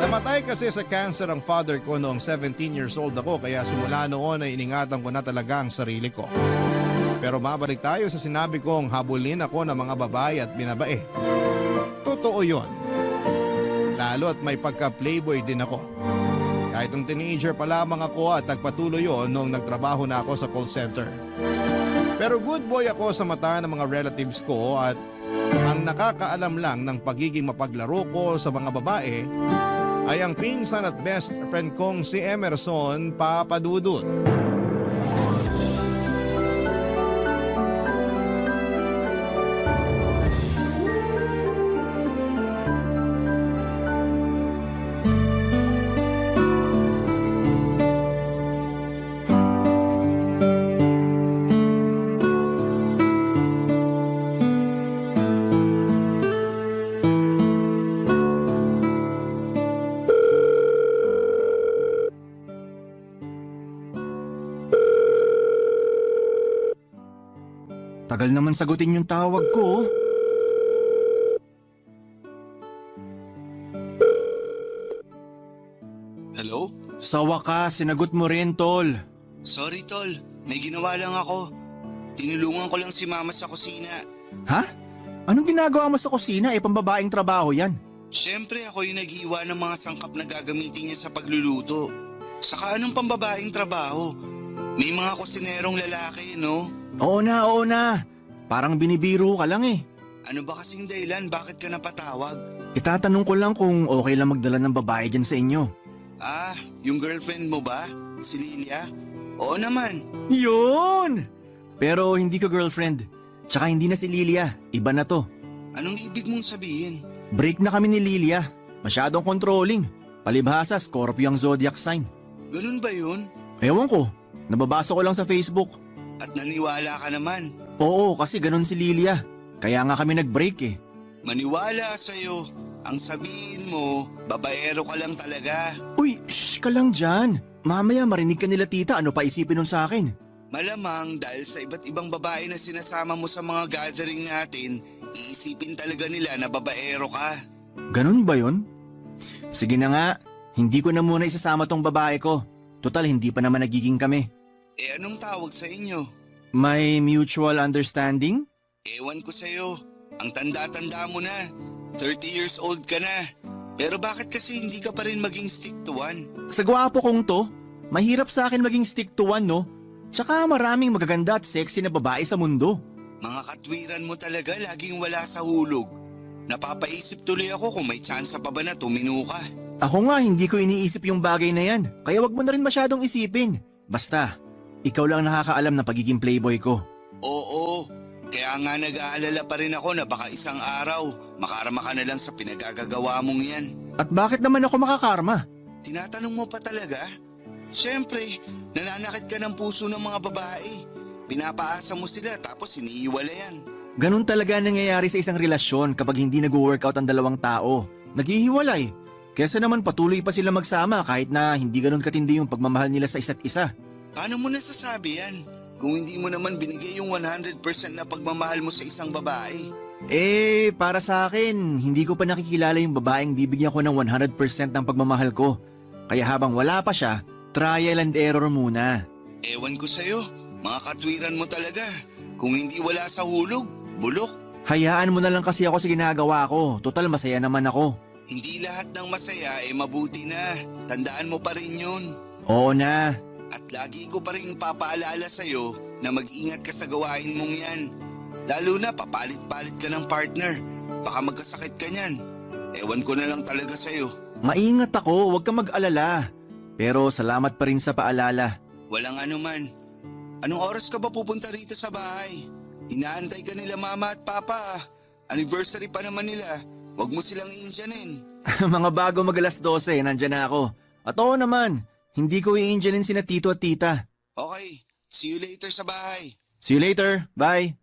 Namatay kasi sa cancer ang father ko noong 17 years old ako kaya simula noon ay iningatan ko na talaga ang sarili ko. Pero mabalik tayo sa sinabi kong habulin ako ng mga babae at binabae. Totoo yon. Lalo at may pagka-playboy din ako. Kahit nung teenager pa lamang ako at nagpatuloy yon noong nagtrabaho na ako sa call center. Pero good boy ako sa mata ng mga relatives ko at ang nakakaalam lang ng pagiging mapaglaro ko sa mga babae ay ang pinsan at best friend kong si Emerson, Papa Dudut. Tagal naman sagutin yung tawag ko. Hello? Sa wakas, sinagot mo rin, tol. Sorry, tol. May ginawa lang ako. Tinulungan ko lang si mama sa kusina. Ha? Anong ginagawa mo sa kusina? Pambabaeng trabaho yan. Siyempre ako yung naghiwa ng mga sangkap na gagamitin niya sa pagluluto. Saka anong pambabaeng trabaho? May mga kusinerong lalaki, no? Oo na. Parang binibiro ka lang eh. Ano ba kasing dahilan? Bakit ka napatawag? Itatanong ko lang kung okay lang magdala ng babae dyan sa inyo. Ah, yung girlfriend mo ba? Si Lilia? Oo naman. Yun! Pero hindi ko girlfriend. Tsaka hindi na si Lilia. Iba na to. Anong ibig mong sabihin? Break na kami ni Lilia. Masyadong controlling. Palibhasa, Scorpio ang zodiac sign. Ganun ba yun? Ewan ko, nababasa ko lang sa Facebook. At naniwala ka naman. Oo, kasi ganun si Lilia. Kaya nga kami nag-break eh. Maniwala sa'yo. Ang sabihin mo, babaero ka lang talaga. Uy, shh ka lang dyan. Mamaya marinig ka nila tita, ano pa isipin nun sa akin? Malamang dahil sa iba't ibang babae na sinasama mo sa mga gathering natin, iisipin talaga nila na babaero ka. Ganun ba yun? Sige na nga, hindi ko na muna isasama tong babae ko. Total, hindi pa naman nagiging kami. Eh anong tawag sa inyo? May mutual understanding? Ewan ko sa'yo. Ang tanda-tanda mo na. 30 years old ka na. Pero bakit kasi hindi ka pa rin maging stick to one? Sa gwapo kong to, mahirap sa akin maging stick to one, no? Tsaka maraming magaganda at sexy na babae sa mundo. Mga katwiran mo talaga laging wala sa hulog. Napapaisip tuloy ako kung may tsansa pa ba na tumino ka. Ako nga, hindi ko iniisip yung bagay na yan. Kaya wag mo na rin masyadong isipin. Basta, ikaw lang nakakaalam ng pagiging playboy ko. Oo, kaya nga nag-aalala pa rin ako na baka isang araw makarama ka na lang sa pinagagagawa mong yan. At bakit naman ako makakarma? Tinatanong mo pa talaga? Siyempre, nananakit ka ng puso ng mga babae. Pinapaasa mo sila tapos iniiwalayan. Ganun talaga nangyayari sa isang relasyon kapag hindi nag-workout ang dalawang tao. Naghihiwalay. Kesa naman patuloy pa sila magsama kahit na hindi ganun katindi yung pagmamahal nila sa isa't isa. Paano mo nasasabi yan? Kung hindi mo naman binigay yung 100% na pagmamahal mo sa isang babae. Para sa akin, hindi ko pa nakikilala yung babaeng bibigyan ko ng 100% ng pagmamahal ko. Kaya habang wala pa siya, trial and error muna. Ewan ko sa'yo, mga katwiran mo talaga. Kung hindi wala sa hulog, bulok. Hayaan mo na lang kasi ako sa ginagawa ko. Total masaya naman ako. Hindi lahat ng masaya ay mabuti na. Tandaan mo pa rin yun. Oo na. At lagi ko pa rin papaalala sa'yo na mag-ingat ka sa gawain mong yan. Lalo na papalit-palit ka ng partner. Baka magkasakit ka niyan. Ewan ko na lang talaga sa'yo. Maingat ako, huwag kang mag-alala. Pero salamat pa rin sa paalala. Walang anuman. Anong oras ka ba pupunta rito sa bahay? Inaantay ka nila mama at papa. Anniversary pa naman nila. Huwag mo silang iinjanin. Mga bago mag-alas 12, nandyan na ako. At oo naman, hindi ko i-injanin sina tito at tita. Okay, see you later sa bahay. See you later, bye.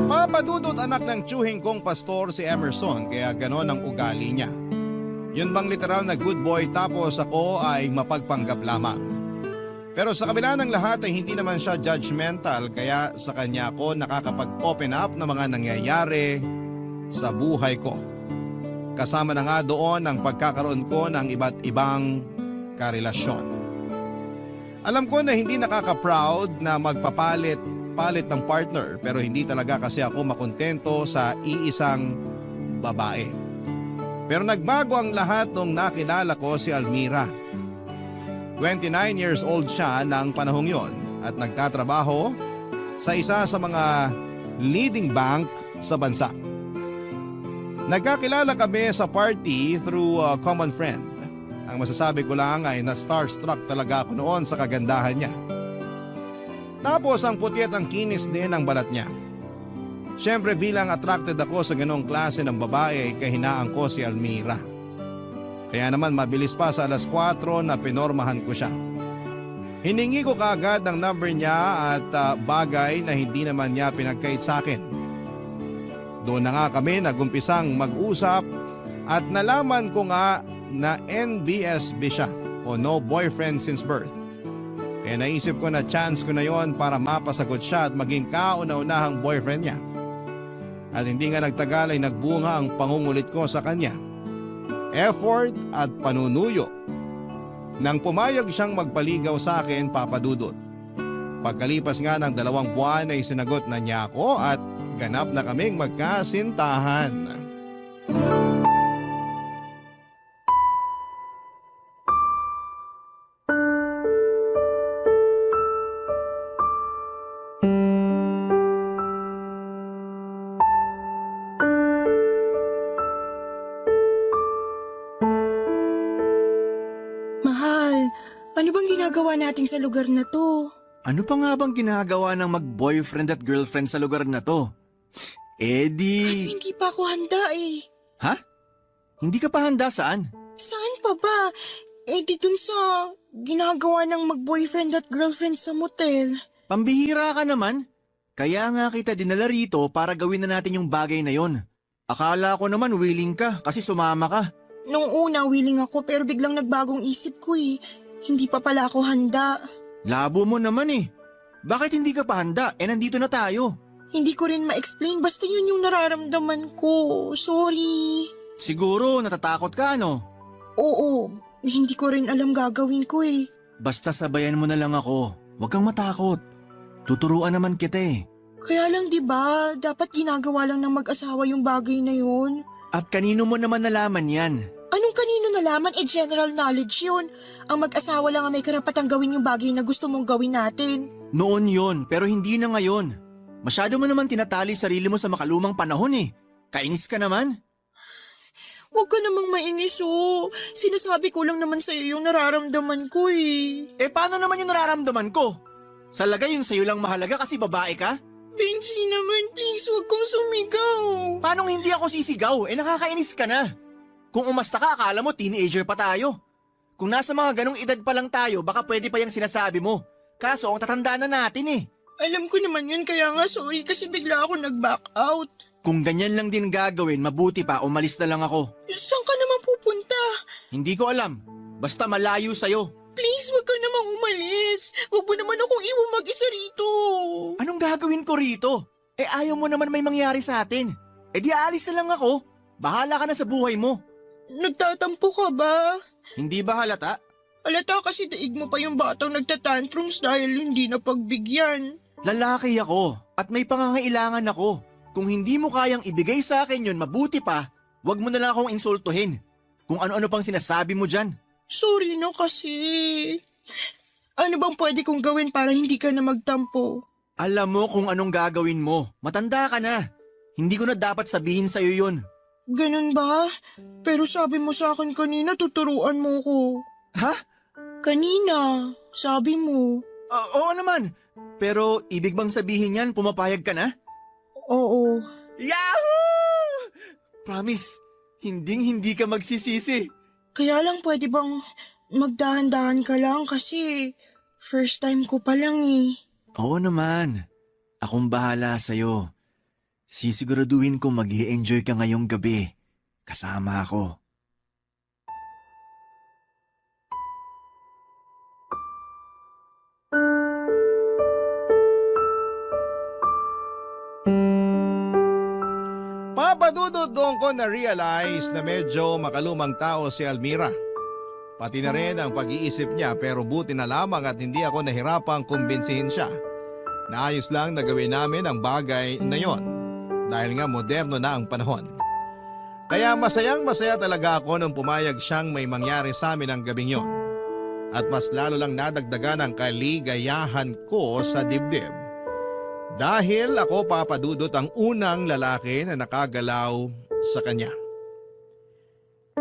Papadudot anak ng tiyuhing kong pastor si Emerson kaya ganon ang ugali niya. Yun bang literal na good boy tapos ako ay mapagpanggap lamang. Pero sa kabila ng lahat ay hindi naman siya judgmental kaya sa kanya ako nakakapag-open up ng mga nangyayari sa buhay ko. Kasama na nga doon ang pagkakaroon ko ng iba't ibang karelasyon. Alam ko na hindi nakaka-proud na magpapalit ng partner pero hindi talaga kasi ako makontento sa iisang babae. Pero nagbago ang lahat nung nakilala ko si Almira. 29 years old siya ng panahong yon at nagtatrabaho sa isa sa mga leading bank sa bansa. Nagkakilala kami sa party through a common friend. Ang masasabi ko lang ay na-starstruck talaga ako noon sa kagandahan niya. Tapos ang puti at ang kinis din ang balat niya. Siyempre bilang attracted ako sa ganong klase ng babae ay kahinaan ko si Almira. Kaya naman mabilis pa sa alas 4 na pinormahan ko siya. Hiningi ko kaagad ang number niya at bagay na hindi naman niya pinagkait sa akin. Doon na nga kami nagumpisang mag-usap at nalaman ko nga na NBSB siya o no boyfriend since birth. Kaya naisip ko na chance ko na yon para mapasagot siya at maging kauna-unahang boyfriend niya. At hindi nga nagtagal ay nagbunga ang pangungulit ko sa kanya. Effort at panunuyo. Nang pumayag siyang magpaligaw sa akin, papadudot. Pagkalipas nga ng 2 buwan ay sinagot na niya ako at ganap na kaming magkasintahan. Mahal, ano bang ginagawa natin sa lugar na to? Ano pa nga bang ginagawa ng mag-boyfriend at girlfriend sa lugar na to? Kaso Eddie! hindi pa ako handa eh. Ha? Hindi ka pa handa saan? Saan pa ba? di dun sa ginagawa ng mag-boyfriend at girlfriend sa motel. Pambihira ka naman. Kaya nga kita dinala rito para gawin na natin yung bagay na yon. Akala ko naman willing ka kasi sumama ka. Nung una, willing ako pero biglang nagbagong isip ko eh. Hindi pa pala ako handa. Labo mo naman eh. Bakit hindi ka pa handa? Nandito na tayo. Hindi ko rin ma-explain basta yun yung nararamdaman ko. Sorry. Siguro natatakot ka no? Oo, hindi ko rin alam gagawin ko eh. Basta sabayan mo na lang ako. Huwag kang matakot. Tuturuan naman kita eh. Kaya lang 'di ba, dapat ginagawa lang ng mag-asawa yung bagay na yun. At kanino mo naman nalaman yan? Anong kanino nalaman? General knowledge yun. Ang mag-asawa lang ang may karapatang gawin yung bagay na gusto mong gawin natin. Noon yon, pero hindi na ngayon. Masyado mo naman tinatali sarili mo sa makalumang panahon eh. Kainis ka naman. Huwag ka namang mainis oh. Sinasabi ko lang naman sa'yo yung nararamdaman ko eh. Paano naman yung nararamdaman ko? Sa lagay yung sa'yo lang mahalaga kasi babae ka? Benji naman, please, huwag kong sumigaw. Paano hindi ako sisigaw? Nakakainis ka na. Kung umasta ka, akala mo teenager pa tayo. Kung nasa mga ganong edad pa lang tayo, baka pwede pa yung sinasabi mo. Kaso ang tatanda na natin eh. Alam ko naman yun, kaya nga sorry kasi bigla ako nag-back out. Kung ganyan lang din gagawin, mabuti pa umalis na lang ako. Saan ka naman pupunta? Hindi ko alam. Basta malayo sa'yo. Please, wag ka namang umalis. Wag mo naman akong iwan mag-isa rito. Anong gagawin ko rito? Ayaw mo naman may mangyari sa atin. Di aalis na lang ako. Bahala ka na sa buhay mo. Nagtatampo ka ba? Hindi ba halata? Halata kasi daig mo pa yung batang nagtatantrums dahil hindi na pagbigyan. Lalaki ako at may pangangailangan ako. Kung hindi mo kayang ibigay sa akin yun, mabuti pa, wag mo na lang akong insultuhin. Kung ano-ano pang sinasabi mo dyan. Sorry no kasi. Ano bang pwede kong gawin para hindi ka na magtampo? Alam mo kung anong gagawin mo. Matanda ka na. Hindi ko na dapat sabihin sa'yo yun. Ganun ba? Pero sabi mo sa akin kanina tuturuan mo ko. Ha? Kanina, sabi mo. Oo naman. Pero ibig bang sabihin yan, pumapayag ka na? Oo. Yahoo! Promise, hindi ka magsisisi. Kaya lang pwede bang magdahan-dahan ka lang kasi first time ko pa lang eh. Oo naman. Akong bahala sa'yo. Sisiguraduhin ko mag-i-enjoy ka ngayong gabi. Kasama ako. Papadudod doon ko na-realize na medyo makalumang tao si Almira. Pati na rin ang pag-iisip niya pero buti na lamang at hindi ako nahirapang kumbinsihin siya. Naayos lang na gawin namin ang bagay na yon dahil nga moderno na ang panahon. Kaya masayang-masaya talaga ako nung pumayag siyang may mangyari sa amin ang gabing yon. At mas lalo lang nadagdagan ang kaligayahan ko sa dibdib. Dahil ako papadudot ang unang lalaki na nakagalaw sa kanya.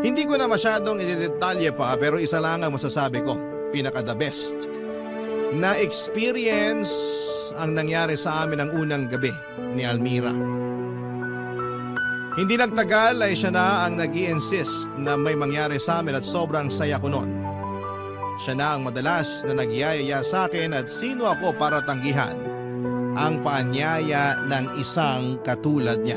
Hindi ko na masyadong idedetalye pa pero isa lang ang masasabi ko, pinaka the best. Na experience ang nangyari sa amin ang unang gabi ni Almira. Hindi nagtagal ay siya na ang nag-i-insist na may mangyari sa amin at sobrang saya ko noon. Siya na ang madalas na nagyayaya sa akin at sino ako para tanggihan ang paanyaya ng isang katulad niya.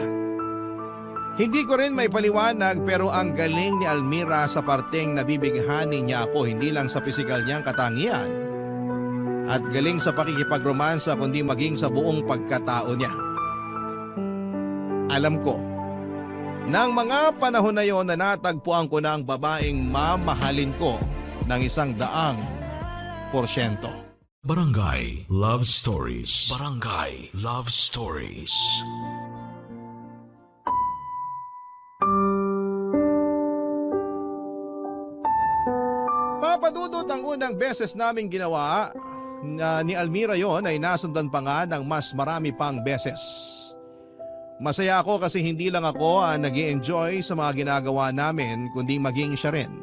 Hindi ko rin may paliwanag pero ang galing ni Almira sa parteng nabibighani niya ako hindi lang sa pisikal niyang katangian at galing sa pakikipagromansa kundi maging sa buong pagkatao niya. Alam ko, nang mga panahon na yon na natagpuan ko na ang babaeng mamahalin ko ng 100%. Barangay Love Stories. Barangay Love Stories. Papadudot ang unang beses naming ginawa na ni Almira yon ay nasundan pa nga ng mas marami pang beses. Masaya ako kasi hindi lang ako ang nag-i-enjoy sa mga ginagawa namin kundi maging siya rin.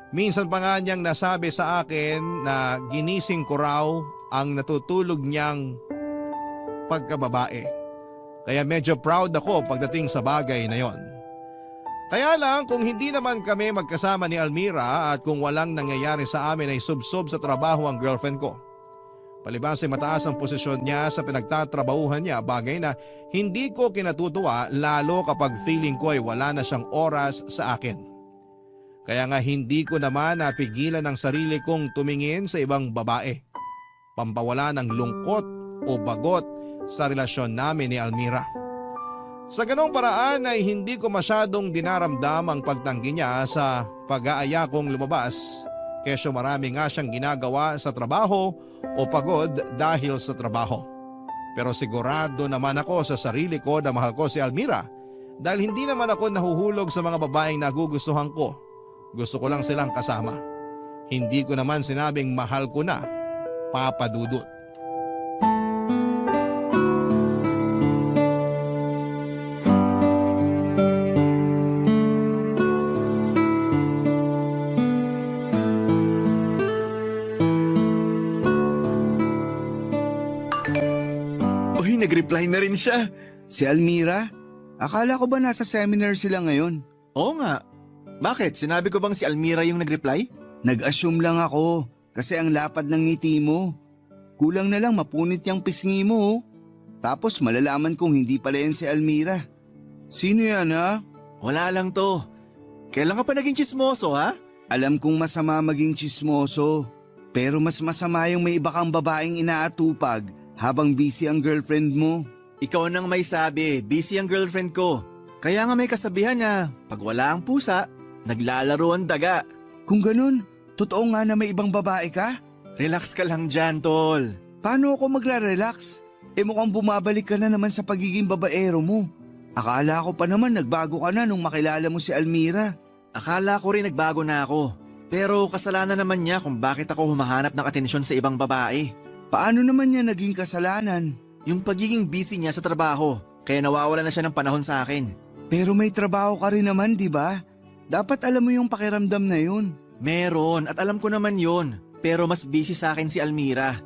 Minsan pa nga niyang nasabi sa akin na ginising ko raw ang natutulog niyang pagkababae. Kaya medyo proud ako pagdating sa bagay na yon. Kaya lang kung hindi naman kami magkasama ni Almira at kung walang nangyayari sa amin ay subsob sa trabaho ang girlfriend ko. Palibhas ay mataas ang posisyon niya sa pinagtatrabahuhan niya, bagay na hindi ko kinatutuwa lalo kapag feeling ko ay wala na siyang oras sa akin. Kaya nga hindi ko naman napigilan ang sarili kong tumingin sa ibang babae. Pampawala ng lungkot o bagot sa relasyon namin ni Almira. Sa ganong paraan ay hindi ko masyadong dinaramdam ang pagtanggi niya sa pag-aaya kong lumabas, kesyo marami nga siyang ginagawa sa trabaho o pagod dahil sa trabaho. Pero sigurado naman ako sa sarili ko na mahal ko si Almira dahil hindi naman ako nahuhulog sa mga babaeng nagugustuhan ko. Gusto ko lang silang kasama. Hindi ko naman sinabing mahal ko na, Papa Dudut. Uy, nag-reply na rin siya. Si Almira? Akala ko ba nasa seminar sila ngayon? Oo nga. Bakit? Sinabi ko bang si Almira yung nag-reply? Nag-assume lang ako kasi ang lapad ng ngiti mo. Kulang na lang mapunit yung pisngi mo. Oh. Tapos malalaman kong hindi pala yan si Almira. Sino yan ha? Wala lang to. Kailan ka pa naging chismoso ha? Alam kong masama maging tsismoso. Pero mas masama yung may iba kang babaeng inaatupag habang busy ang girlfriend mo. Ikaw nang may sabi, busy ang girlfriend ko. Kaya nga may kasabihan na, pag wala ang pusa, naglalaro ang daga. Kung ganun, totoo nga na may ibang babae ka? Relax ka lang dyan, tol. Paano ako magre-relax? Mukhang bumabalik ka na naman sa pagiging babaero mo. Akala ko pa naman nagbago ka na nung makilala mo si Almira. Akala ko rin nagbago na ako. Pero kasalanan naman niya kung bakit ako humahanap ng atensyon sa ibang babae. Paano naman niya naging kasalanan? Yung pagiging busy niya sa trabaho, kaya nawawala na siya ng panahon sa akin. Pero may trabaho ka rin naman, di ba? Dapat alam mo yung pakiramdam na yun. Meron at alam ko naman yon. Pero mas busy sa akin si Almira.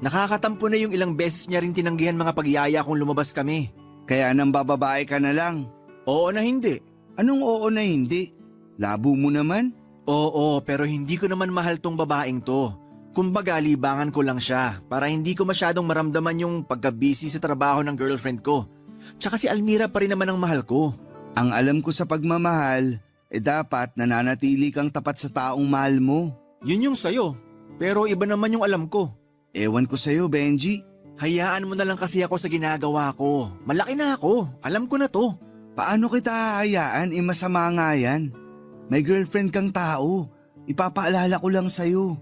Nakakatampo na yung ilang beses niya rin tinanggihan mga pagyaya kung lumabas kami. Kaya nang bababae ka na lang. Oo na hindi. Anong oo na hindi? Labo mo naman? Oo, pero hindi ko naman mahal tong babaeng to. Kumbaga libangan ko lang siya para hindi ko masyadong maramdaman yung pagka-busy sa trabaho ng girlfriend ko. Tsaka si Almira pa rin naman ang mahal ko. Ang alam ko sa pagmamahal, dapat nananatili kang tapat sa taong mahal mo. Yun yung sayo, pero iba naman yung alam ko. Ewan ko sa'yo, Benji. Hayaan mo na lang kasi ako sa ginagawa ko. Malaki na ako, alam ko na to. Paano kita hahayaan? Masama nga yan. May girlfriend kang tao. Ipapaalala ko lang sa'yo.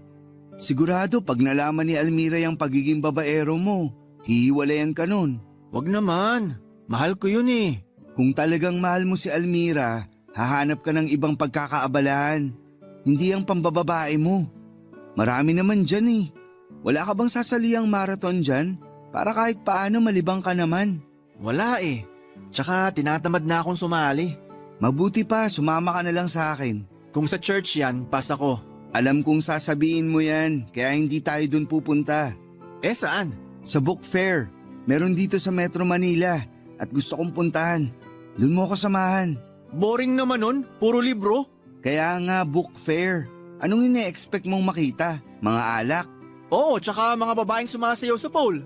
Sigurado pag nalaman ni Almira yung pagiging babaero mo, hihiwalayan ka nun. Wag naman, mahal ko yun eh. Kung talagang mahal mo si Almira, hahanap ka ng ibang pagkakaabalahan. Hindi ang pambababae mo. Marami naman dyan eh. Wala ka bang sasaliyang marathon dyan? Para kahit paano malibang ka naman. Wala eh. Tsaka tinatamad na akong sumali. Mabuti pa, sumama ka na lang sa akin. Kung sa church yan, pas ako. Alam kong sasabihin mo yan, kaya hindi tayo dun pupunta. Eh saan? Sa book fair. Meron dito sa Metro Manila at gusto kong puntahan. Dun mo ako samahan. Boring naman nun, puro libro. Kaya nga book fair. Anong ine-expect mong makita? Mga alak? Oo, tsaka mga babaeng sumasayaw sa pole.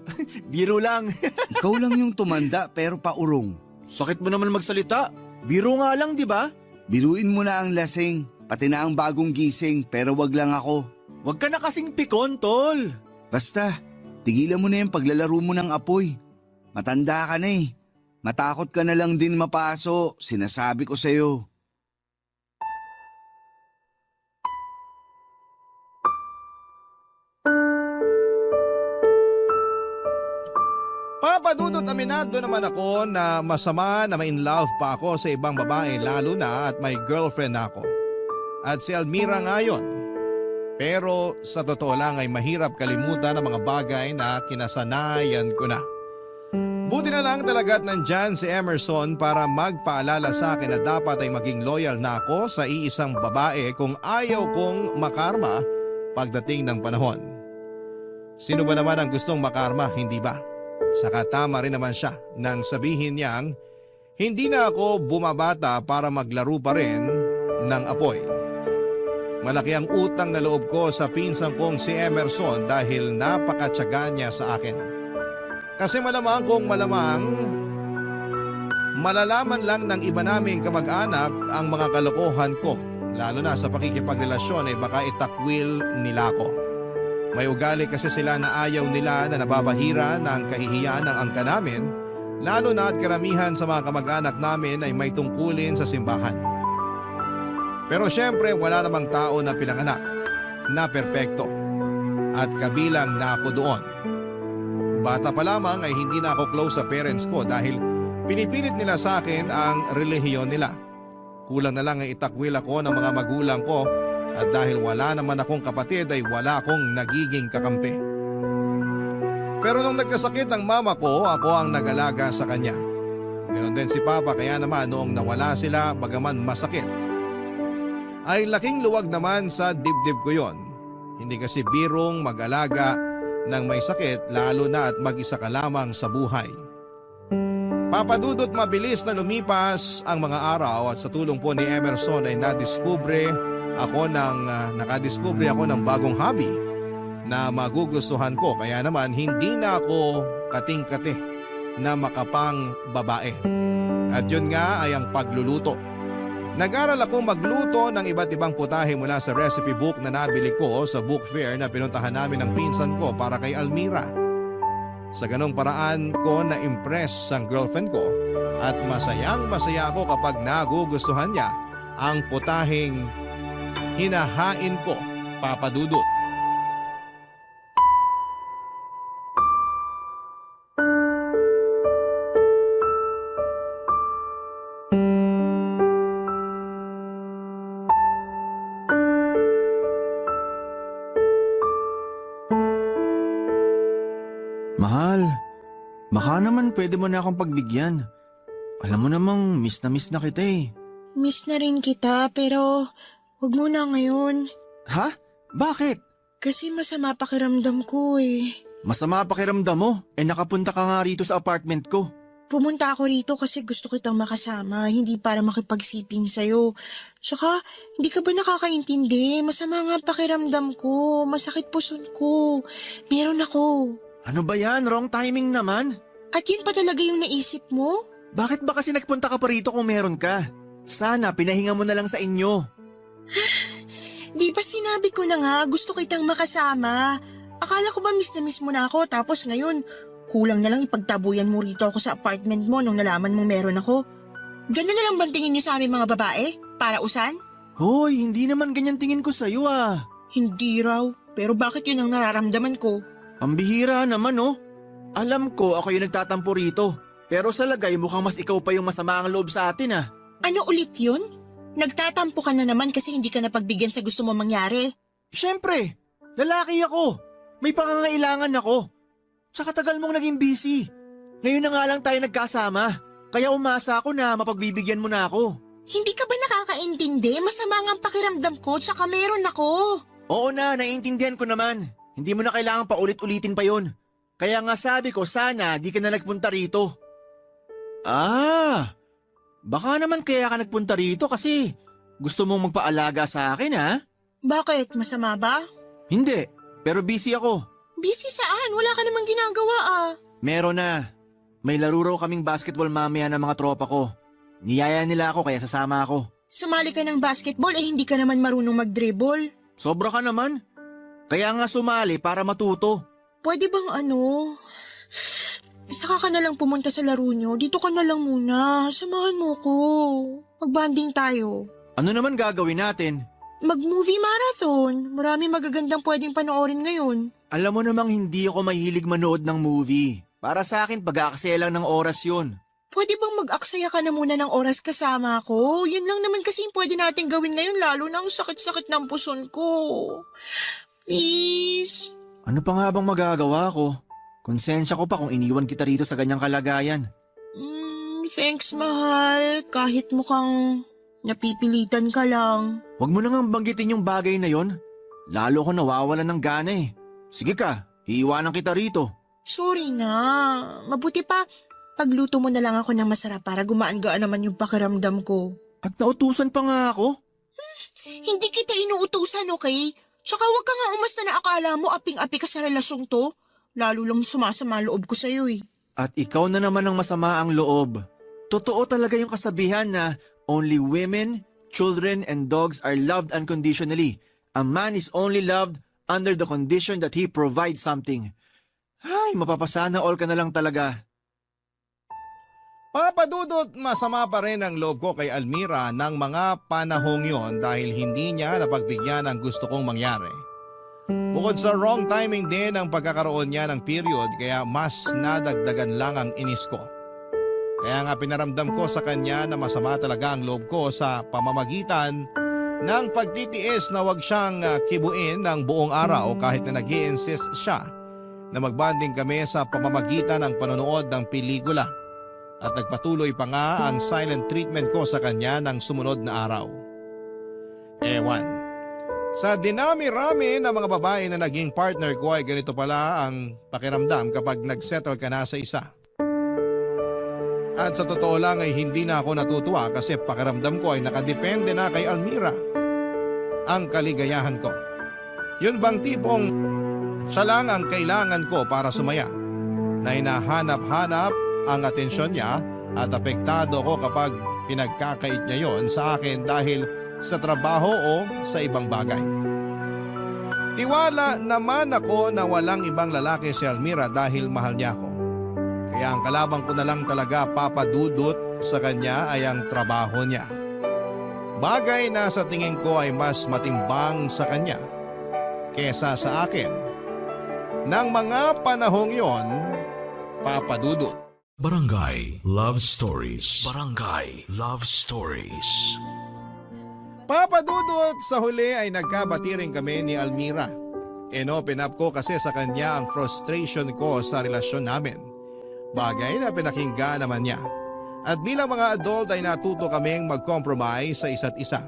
Biro lang. Ikaw lang yung tumanda pero paurong. Sakit mo naman magsalita. Biro nga lang, di ba? Biruin mo na ang lasing, pati na ang bagong gising pero wag lang ako. Wag ka na kasing pikon, tol. Basta, tigilan mo na yung paglalaro mo ng apoy. Matanda ka na eh. Matakot ka na lang din mapaso, sinasabi ko sa'yo. Papadudot aminado naman ako na masama na ma-in love pa ako sa ibang babae lalo na at may girlfriend na ako. At si Almira nga yun. Pero sa totoo lang ay mahirap kalimutan ang mga bagay na kinasanayan ko na. Buti na lang talaga at nandyan si Emerson para magpaalala sa akin na dapat ay maging loyal na ako sa iisang babae kung ayaw kong makarma pagdating ng panahon. Sino ba naman ang gustong makarma, hindi ba? Saka tama rin naman siya nang sabihin niyang Hindi na ako bumabata para maglaro pa rin ng apoy. Malaki ang utang na loob ko sa pinsan kong si Emerson dahil napakatyaga niya sa akin. Kasi malamang kung malamang, malalaman lang ng iba naming kamag-anak ang mga kalokohan ko. Lalo na sa pakikipagrelasyon ay baka itakwil nila ako. May ugali kasi sila na ayaw nila na nababahira ng kahihiyan ng angka namin, lalo na at karamihan sa mga kamag-anak namin ay may tungkulin sa simbahan. Pero syempre wala namang tao na pinanganak na perpekto at kabilang na ako doon. Bata pa lamang ay hindi na ako close sa parents ko dahil pinipilit nila sa akin ang relihiyon nila. Kulang na lang ay itakwil ako ng mga magulang ko at dahil wala naman akong kapatid ay wala akong nagiging kakampi. Pero nung nagkasakit ang mama ko, ako ang nag-alaga sa kanya. Ganon din si Papa kaya naman noong nawala sila bagaman masakit, ay laking luwag naman sa dibdib ko yon. Hindi kasi birong mag-alaga ng may sakit lalo na at mag-isa ka lamang sa buhay. Papadudot mabilis na lumipas ang mga araw at sa tulong po ni Emerson ay nakadiskubre ako ng bagong hobby na magugustuhan ko kaya naman hindi na ako kating-kate na makapang babae. At yun nga ay ang pagluluto. Nag-aral akong magluto ng iba't ibang putahe mula sa recipe book na nabili ko sa book fair na pinuntahan namin ng pinsan ko para kay Almira. Sa ganong paraan ko na-impress ang girlfriend ko at masayang-masaya ako kapag nagugustuhan niya ang putaheng hinahain ko, Papa Dudut. Mahal, baka naman pwede mo na akong pagbigyan. Alam mo namang miss na kita eh. Miss na rin kita pero wag mo na ngayon. Ha? Bakit? Kasi masama pakiramdam ko eh. Masama pakiramdam mo? Nakapunta ka nga rito sa apartment ko. Pumunta ako rito kasi gusto kitang makasama, hindi para makipagsiping sa'yo. Tsaka, hindi ka ba nakakaintindi? Masama nga pakiramdam ko, masakit puson ko. Meron ako. Ano ba yan? Wrong timing naman. At yun pa talaga yung naisip mo? Bakit ba kasi nagpunta ka pa rito kung meron ka? Sana pinahinga mo na lang sa inyo. Di ba sinabi ko na nga gusto kitang makasama? Akala ko ba miss mo na ako tapos ngayon kulang na lang ipagtabuyan mo rito ako sa apartment mo nung nalaman mong meron ako? Ganun na lang bang tingin niyo sa aming mga babae? Para usan? Hoy, hindi naman ganyan tingin ko sa'yo ah. Hindi raw. Pero bakit yun ang nararamdaman ko? Ang bihira naman oh. Alam ko ako yung nagtatampo rito. Pero sa lagay mukhang mas ikaw pa yung masama ang loob sa atin ah. Ano ulit yun? Nagtatampo ka na naman kasi hindi ka napagbigyan sa gusto mo mangyari. Siyempre, lalaki ako. May pangangailangan ako. Tsaka tagal mong naging busy. Ngayon na nga lang tayo nagkasama. Kaya umasa ako na mapagbibigyan mo na ako. Hindi ka ba nakakaintindi? Masama nga ang pakiramdam ko tsaka meron ako. Oo na, naiintindihan ko naman. Hindi mo na kailangan paulit-ulitin pa yon. Kaya nga sabi ko sana di ka na nagpunta rito. Ah, baka naman kaya ka nagpunta rito kasi gusto mong magpaalaga sa akin ha? Bakit? Masama ba? Hindi, pero busy ako. Busy saan? Wala ka namang ginagawa ah. Meron na. May laro raw kaming basketball mamaya ng mga tropa ko. Niyaya nila ako kaya sasama ako. Sumali ka ng basketball eh hindi ka naman marunong mag-dribble. Sobra ka naman. Kaya nga sumali para matuto. Pwede bang saka ka na lang pumunta sa laro nyo. Dito ka na lang muna. Samahan mo ko. Mag-banding tayo. Ano naman gagawin natin? Mag-movie marathon. Marami magagandang pwedeng panoorin ngayon. Alam mo namang hindi ako mahilig manood ng movie. Para sa akin, pag-aaksaya lang ng oras yun. Pwede bang mag-aksaya ka na muna ng oras kasama ko? Yun lang naman kasi yung pwede natin gawin ngayon lalo na ang sakit-sakit ng puson ko. Please. Ano pa nga bang magagawa ko? Konsensya ko pa kung iniwan kita rito sa ganyang kalagayan. Thanks, mahal. Kahit mukhang napipilitan ka lang. Huwag mo nang banggitin yung bagay na yon. Lalo ko nawawalan ng gana eh. Sige ka, iiwanan kita rito. Sorry na. Mabuti pa, Pagluto mo na lang ako ng masarap para gumaan-gaan naman yung pakiramdam ko. At nautusan pa nga ako. Hindi kita inuutusan, okay? Tsaka huwag ka nga umasta na akala mo aping-api ka sa relasyong to. Lalo lang sumasama loob ko sa'yo eh. At ikaw na naman ang masama ang loob. Totoo talaga yung kasabihan na only women, children, and dogs are loved unconditionally. A man is only loved under the condition that he provides something. Ay, mapapasana all ka na lang talaga. Papadudot, masama pa rin ang loob ko kay Almira ng mga panahong yon dahil hindi niya napagbigyan ang gusto kong mangyari. Bukod sa wrong timing din ang pagkakaroon niya ng period kaya mas nadagdagan lang ang inis ko. Kaya nga pinaramdam ko sa kanya na masama talaga ang loob ko sa pamamagitan ng pagtitiis na wag siyang kibuin ng buong araw kahit na nag-i-insist siya na magbanding kami sa pamamagitan ng panonood ng pelikula. At nagpatuloy pa nga ang silent treatment ko sa kanya ng sumunod na araw. Ewan. Sa dinami-rami ng mga babae na naging partner ko ay ganito pala ang pakiramdam kapag nagsettle ka na sa isa. At sa totoo lang ay hindi na ako natutuwa kasi pakiramdam ko ay nakadepende na kay Almira ang kaligayahan ko. Yun bang tipong siya lang ang kailangan ko para sumaya, na hinahanap-hanap ang atensyon niya at apektado ko kapag pinagkakait niya yon sa akin dahil sa trabaho o sa ibang bagay. Tiwala naman ako na walang ibang lalaki si Almira dahil mahal niya ako. Kaya ang kalabang ko na lang talaga papadudot sa kanya ay ang trabaho niya. Bagay na sa tingin ko ay mas matimbang sa kanya kesa sa akin. Nang mga panahong yon, papadudot. Barangay Love Stories. Barangay Love Stories. Papadudot, sa huli ay nagkabati rin kami ni Almira. Inopen up ko kasi sa kanya ang frustration ko sa relasyon namin. Bagay na pinakinggan naman niya. At bilang mga adult ay natuto kaming mag-compromise sa isa't isa.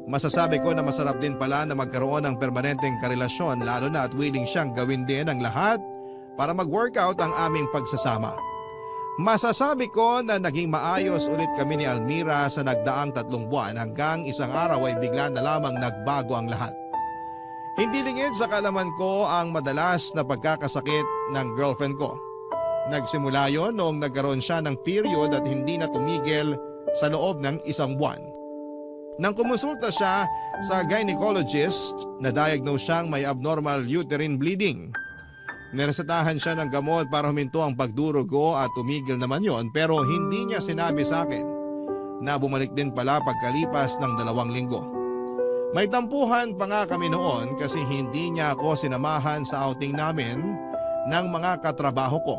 Masasabi ko na masarap din pala na magkaroon ng permanenteng karelasyon lalo na at willing siyang gawin din ang lahat para mag-workout ang aming pagsasama. Masasabi ko na naging maayos ulit kami ni Almira sa nagdaang 3 buwan hanggang isang araw ay bigla na lamang nagbago ang lahat. Hindi lingid sa kalaman ko ang madalas na pagkakasakit ng girlfriend ko. Nagsimula yon noong nagkaroon siya ng period at hindi na tumigil sa loob ng 1 buwan. Nang kumonsulta siya sa gynecologist, na-diagnose siyang may abnormal uterine bleeding. Niresetahan siya ng gamot para huminto ang pagdurugo at tumigil naman yon pero hindi niya sinabi sa akin na bumalik din pala pagkalipas ng 2 linggo. May tampuhan pa nga kami noon kasi hindi niya ako sinamahan sa outing namin ng mga katrabaho ko.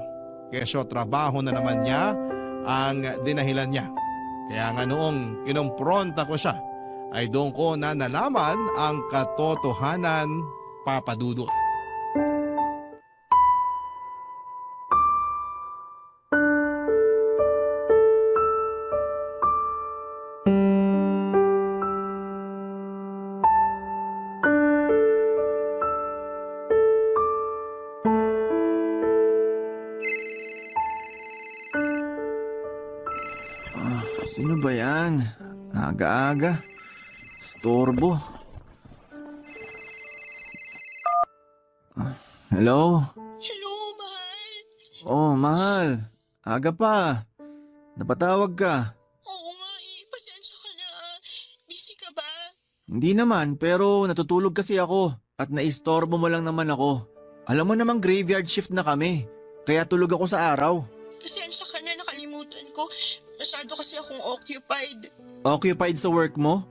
Kesyo trabaho na naman niya ang dinahilan niya. Kaya nga noong kinompronta ko siya ay doon ko na nalaman ang katotohanan, papadudot. Sino ba yan? Aga-aga. Storbo. Hello? Hello, mahal. Oh, mahal. Aga pa. Napatawag ka. Oo nga pasensya ka na. Busy ka ba? Hindi naman, pero natutulog kasi ako. At naistorbo mo lang naman ako. Alam mo namang graveyard shift na kami. Kaya tulog ako sa araw. Pasensya ka na, nakalimutan ko. Masyado kasi akong occupied. Occupied sa work mo?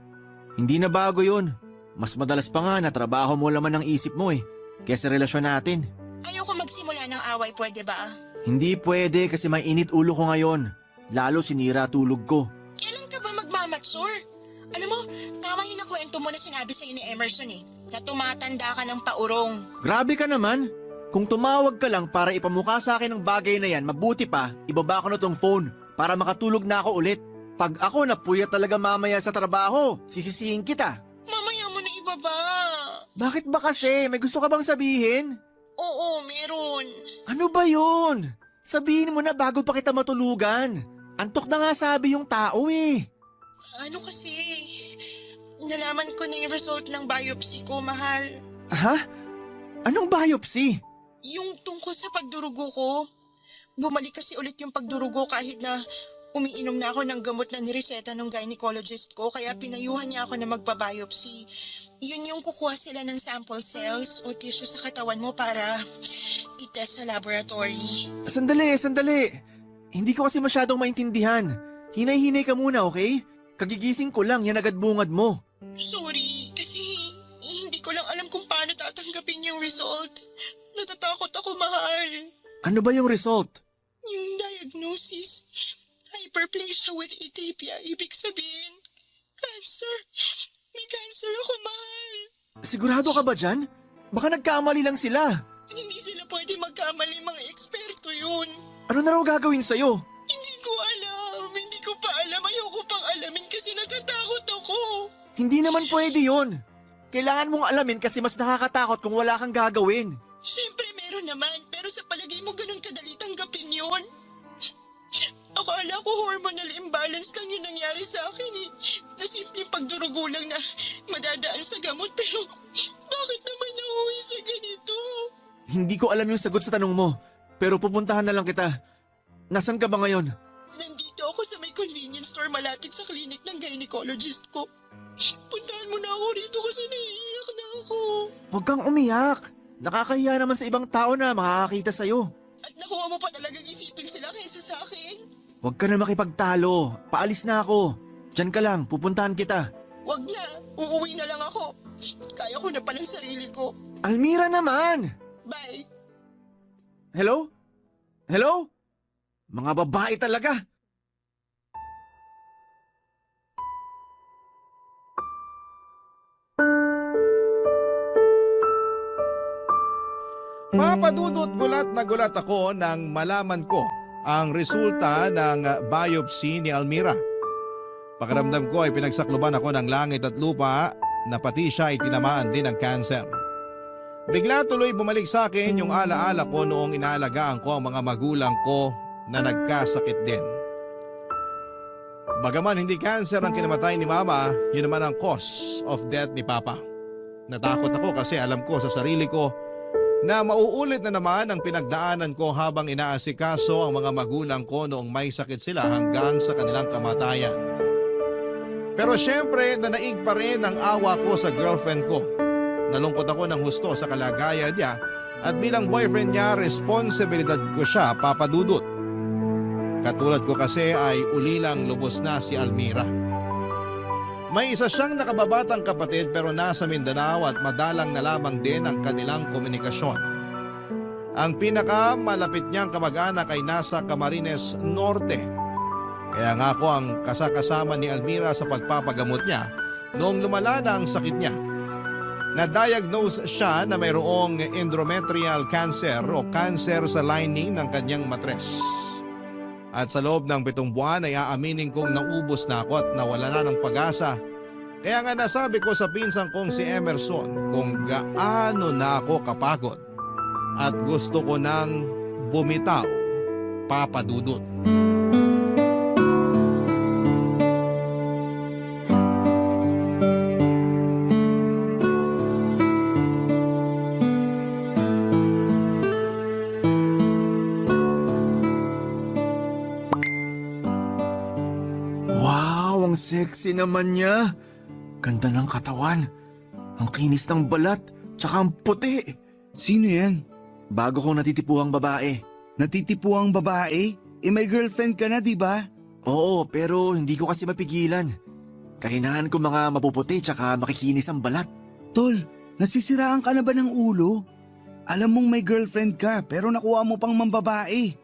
Hindi na bago yun. Mas madalas pa nga na trabaho mo laman ng isip mo kesa relasyon natin. Ayoko magsimula ng away, pwede ba? Hindi pwede kasi may init ulo ko ngayon. Lalo sinira tulog ko. Kailan ka ba magmamature? Alam mo, tama yung nakwento mo na sinabi sa'yo ni Emerson na tumatanda ka ng paurong. Grabe ka naman. Kung tumawag ka lang para ipamukha sa akin ng bagay na yan, mabuti pa, ibaba ko na tong phone para makatulog na ako ulit. Pag ako napuyat talaga mamaya sa trabaho, sisisihin kita. Mamaya mo na ibaba. Bakit ba kasi? May gusto ka bang sabihin? Oo, meron. Ano ba yun? Sabihin mo na bago pa kita matulugan. Antok na nga sabi yung tao eh. Ano kasi, nalaman ko na yung result ng biopsy ko, mahal. Ha? Anong biopsy? Yung tungkol sa pagdurugo ko. Bumalik kasi ulit yung pagdurugo kahit na umiinom na ako ng gamot na nireseta ng gynecologist ko, kaya pinayuhan niya ako na magpa-biopsy. Yun yung kukuha sila ng sample cells o tissue sa katawan mo para itest sa laboratory. Sandali. Hindi ko kasi masyadong maintindihan. Hinay-hinay ka muna, okay? Kagigising ko lang, yan agad bungad mo. Sorry, kasi hindi ko lang alam kung paano tatanggapin yung result. Natatakot ako, mahal. Ano ba yung result? Yung diagnosis, hyperplasia with atypia, ibig sabihin, cancer. May cancer ako, mahal. Sigurado ka ba dyan? Baka nagkamali lang sila. Hindi sila pwede magkamali, mga eksperto yun. Ano na raw gagawin sa'yo? Hindi ko alam. Hindi ko pa alam. Ayoko pang alamin kasi natatakot ako. Hindi naman pwede yon. Kailangan mong alamin kasi mas nakakatakot kung wala kang gagawin. Siyempre meron naman, pero sa palagay mo ganun kadali tanggapin yun? Akala ko hormonal imbalance lang yung nangyari sa akin eh. Na simpleng pagdurugo lang na madadaan sa gamot, pero bakit naman nauwi sa ganito? Hindi ko alam yung sagot sa tanong mo, pero pupuntahan na lang kita. Nasaan ka ba ngayon? Nandito ako sa may convenience store malapit sa clinic ng gynecologist ko. Puntahan mo na ako rito kasi naiiyak na ako. Huwag kang umiyak. Nakakahiya naman sa ibang tao na makakakita sa'yo. At nakuha mo pa talagang isipin sila kaysa sa akin. Huwag ka na makipagtalo. Paalis na ako. Diyan ka lang, pupuntahan kita. Wag na, uuwi na lang ako. Kaya ko na palang sarili ko. Almira naman! Bye. Hello? Hello? Mga babae talaga. Papadudot gulat na gulat ako nang malaman ko ang resulta ng biopsy ni Almira. Pakiramdam ko ay pinagsakluban ako ng langit at lupa na pati siya ay tinamaan din ng cancer. Bigla tuloy bumalik sa akin yung alaala ko noong inaalagaan ko ang mga magulang ko na nagkasakit din. Bagaman hindi cancer ang kinamatay ni Mama, yun naman ang cause of death ni Papa. Natakot ako kasi alam ko sa sarili ko na mauulit na naman ang pinagdaanan ko habang inaasikaso ang mga magulang ko noong may sakit sila hanggang sa kanilang kamatayan. Pero syempre nanaig pa rin ang awa ko sa girlfriend ko. Nalungkot ako ng husto sa kalagayan niya at bilang boyfriend niya, responsibilidad ko siya, papadudot. Katulad ko kasi ay ulilang lubos na si Almira. May isa siyang nakababatang kapatid pero nasa Mindanao at madalang na lamang din ang kanilang komunikasyon. Ang pinakamalapit niyang kamag-anak ay nasa Camarines Norte. Kaya nga ako ang kasakasama ni Almira sa pagpapagamot niya noong lumala na ang sakit niya. Na-diagnose siya na mayroong endometrial cancer o cancer sa lining ng kanyang matres. At sa loob ng 7 buwan ay aaminin kong naubos na ako at nawala na ng pag-asa. Kaya nga nasabi ko sa pinsang kong si Emerson kung gaano na ako kapagod at gusto ko nang bumitaw, papadudot. Wow, ang sexy naman niya. Ganda ng katawan. Ang kinis ng balat, tsaka ang puti. Sino yan? Bago kong natitipuhang babae. Natitipuang babae? May girlfriend ka na, di ba? Oo, pero hindi ko kasi mapigilan. Kahinahan ko mga mapuputi tsaka makikinis ang balat. Tol, nasisiraan ka na ba ng ulo? Alam mong may girlfriend ka pero nakuha mo pang mambabae.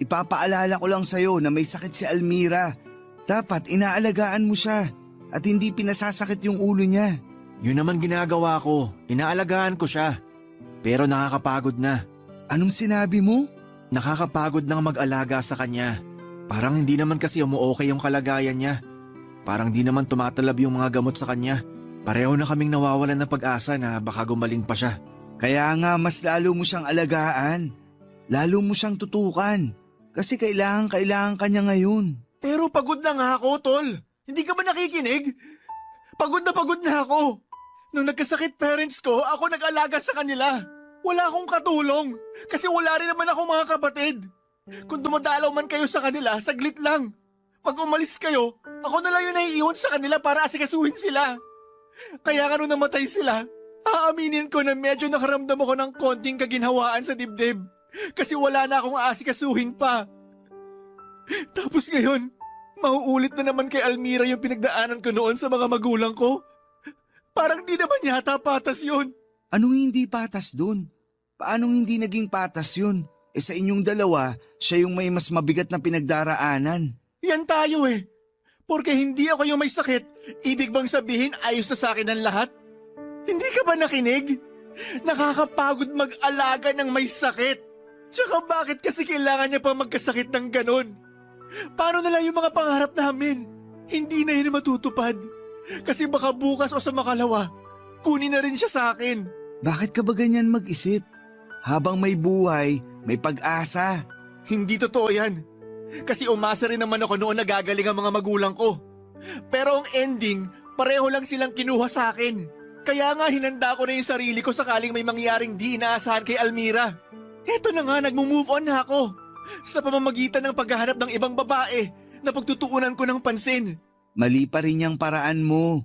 Ipapaalala ko lang sa'yo na may sakit si Almira. Dapat inaalagaan mo siya at hindi pinasasakit yung ulo niya. Yun naman ginagawa ko. Inaalagaan ko siya. Pero nakakapagod na. Anong sinabi mo? Nakakapagod nang mag-alaga sa kanya. Parang hindi naman kasi umuokay yung kalagayan niya. Parang di naman tumatalab yung mga gamot sa kanya. Pareho na kaming nawawalan ng pag-asa na baka gumaling pa siya. Kaya nga mas lalo mo siyang alagaan. Lalo mo siyang tutukan. Kasi kailangan ka niya ngayon. Pero pagod na nga ako, tol. Hindi ka ba nakikinig? Pagod na ako. Nung nagkasakit parents ko, ako nag-alaga sa kanila. Wala akong katulong. Kasi wala rin naman akong mga kapatid. Kung dumadalaw man kayo sa kanila, saglit lang. Pag umalis kayo, ako na lang yung naiiwan sa kanila para asikasuhin sila. Kaya nga nung namatay sila, aaminin ko na medyo nakaramdam ako ng konting kaginhawaan sa dibdib. Kasi wala na akong aasikasuhin pa. Tapos ngayon, mauulit na naman kay Almira yung pinagdaanan ko noon sa mga magulang ko. Parang di naman yata patas yun. Anong hindi patas dun? Paanong hindi naging patas yun? Sa inyong dalawa, siya yung may mas mabigat na pinagdaraanan. Yan tayo eh. Porque hindi ako yung may sakit, ibig bang sabihin ayos na sa akin ang lahat? Hindi ka ba nakinig? Nakakapagod mag-alaga ng may sakit. Tsaka bakit kasi kailangan niya pa magkasakit ng ganon? Paano na lang yung mga pangarap namin? Hindi na yun matutupad. Kasi baka bukas o sa makalawa, kunin na rin siya sa akin. Bakit ka ba ganyan mag-isip? Habang may buhay, may pag-asa. Hindi totoo yan. Kasi umasa rin naman ako noon na gagaling ang mga magulang ko. Pero ang ending, pareho lang silang kinuha sa akin. Kaya nga hinanda ko na yung sarili ko sakaling may mangyaring di inaasahan kay Almira. Eto na nga, nagmo-move on na ako. Sa pamamagitan ng paghahanap ng ibang babae na pagtutuunan ko ng pansin. Mali pa rin yung paraan mo.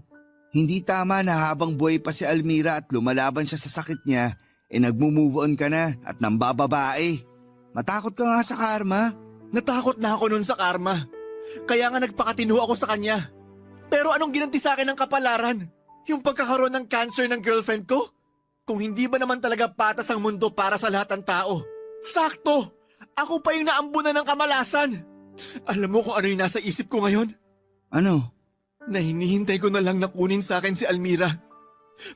Hindi tama na habang buhay pa si Almira at lumalaban siya sa sakit niya, nagmo-move on ka na at nambababae. Matakot ka nga sa karma. Natakot na ako noon sa karma. Kaya nga nagpakatino ako sa kanya. Pero anong ginanti sa akin ng kapalaran? Yung pagkakaroon ng cancer ng girlfriend ko? Kung hindi ba naman talaga patas ang mundo para sa lahat ng tao? Sakto! Ako pa yung naambunan ng kamalasan. Alam mo kung ano yung nasa isip ko ngayon? Ano? Na hinihintay ko na lang na kunin sa akin si Almira.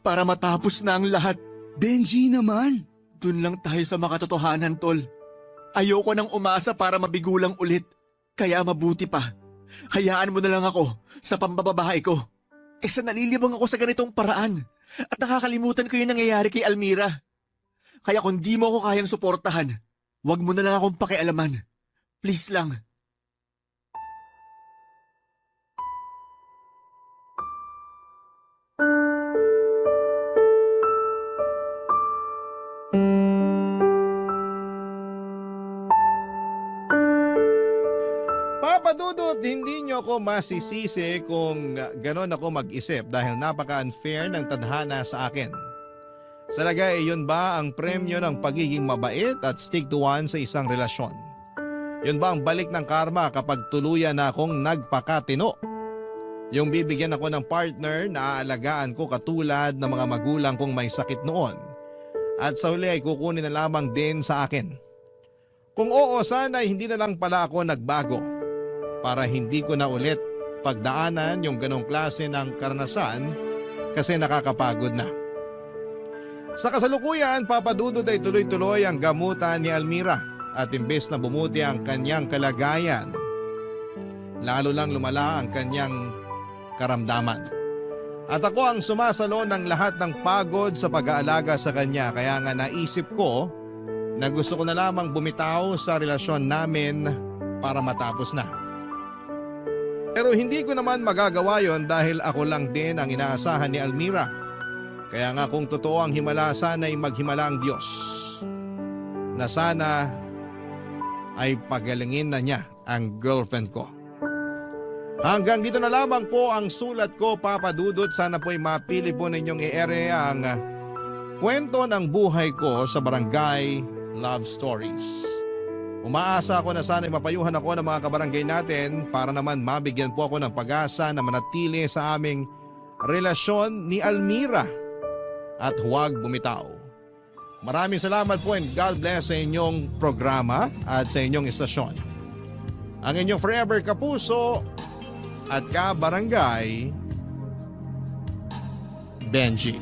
Para matapos na ang lahat. Benji naman! Dun lang tayo sa makatotohanan, tol. Ayoko nang umasa para mabigulang ulit. Kaya mabuti pa. Hayaan mo na lang ako sa pambababae ko. Sa nalilibang ako sa ganitong paraan. At nakakalimutan ko yung nangyayari kay Almira. Kaya kung di mo ako kayang suportahan, wag mo na lang akong pakialaman. Please lang. Papadudot, hindi nyo ako masisisi kung ganon ako mag-isip dahil napaka-unfair ng tadhana sa akin. Sa lagay, yun ba ang premyo ng pagiging mabait at stick to one sa isang relasyon? Yun ba ang balik ng karma kapag tuluyan na akong nagpakatino? Yung bibigyan ako ng partner na aalagaan ko katulad ng mga magulang kong may sakit noon at sa huli ay kukunin na lamang din sa akin. Kung oo, sana hindi na lang pala ako nagbago. Para hindi ko na ulit pagdaanan yung ganong klase ng karanasan kasi nakakapagod na. Sa kasalukuyan, papadudod ay tuloy-tuloy ang gamutan ni Almira at imbes na bumuti ang kanyang kalagayan, lalo lang lumala ang kanyang karamdaman. At ako ang sumasalo ng lahat ng pagod sa pag-aalaga sa kanya kaya nga naisip ko na gusto ko na lamang bumitaw sa relasyon namin para matapos na. Pero hindi ko naman magagawa yon dahil ako lang din ang inaasahan ni Almira. Kaya nga kung totoo ang himala, sana ay maghimala ang Diyos. Na sana ay pagalingin na niya ang girlfriend ko. Hanggang dito na lamang po ang sulat ko, Papa Dudut. Sana po ay mapili po ninyong i-ere ang kwento ng buhay ko sa Barangay Love Stories. Umaasa ako na sana mapayuhan ako ng mga kabarangay natin para naman mabigyan po ako ng pag-asa na manatili sa aming relasyon ni Almira at huwag bumitaw. Maraming salamat po and God bless sa inyong programa at sa inyong istasyon. Ang inyong forever kapuso at kabarangay, Benji.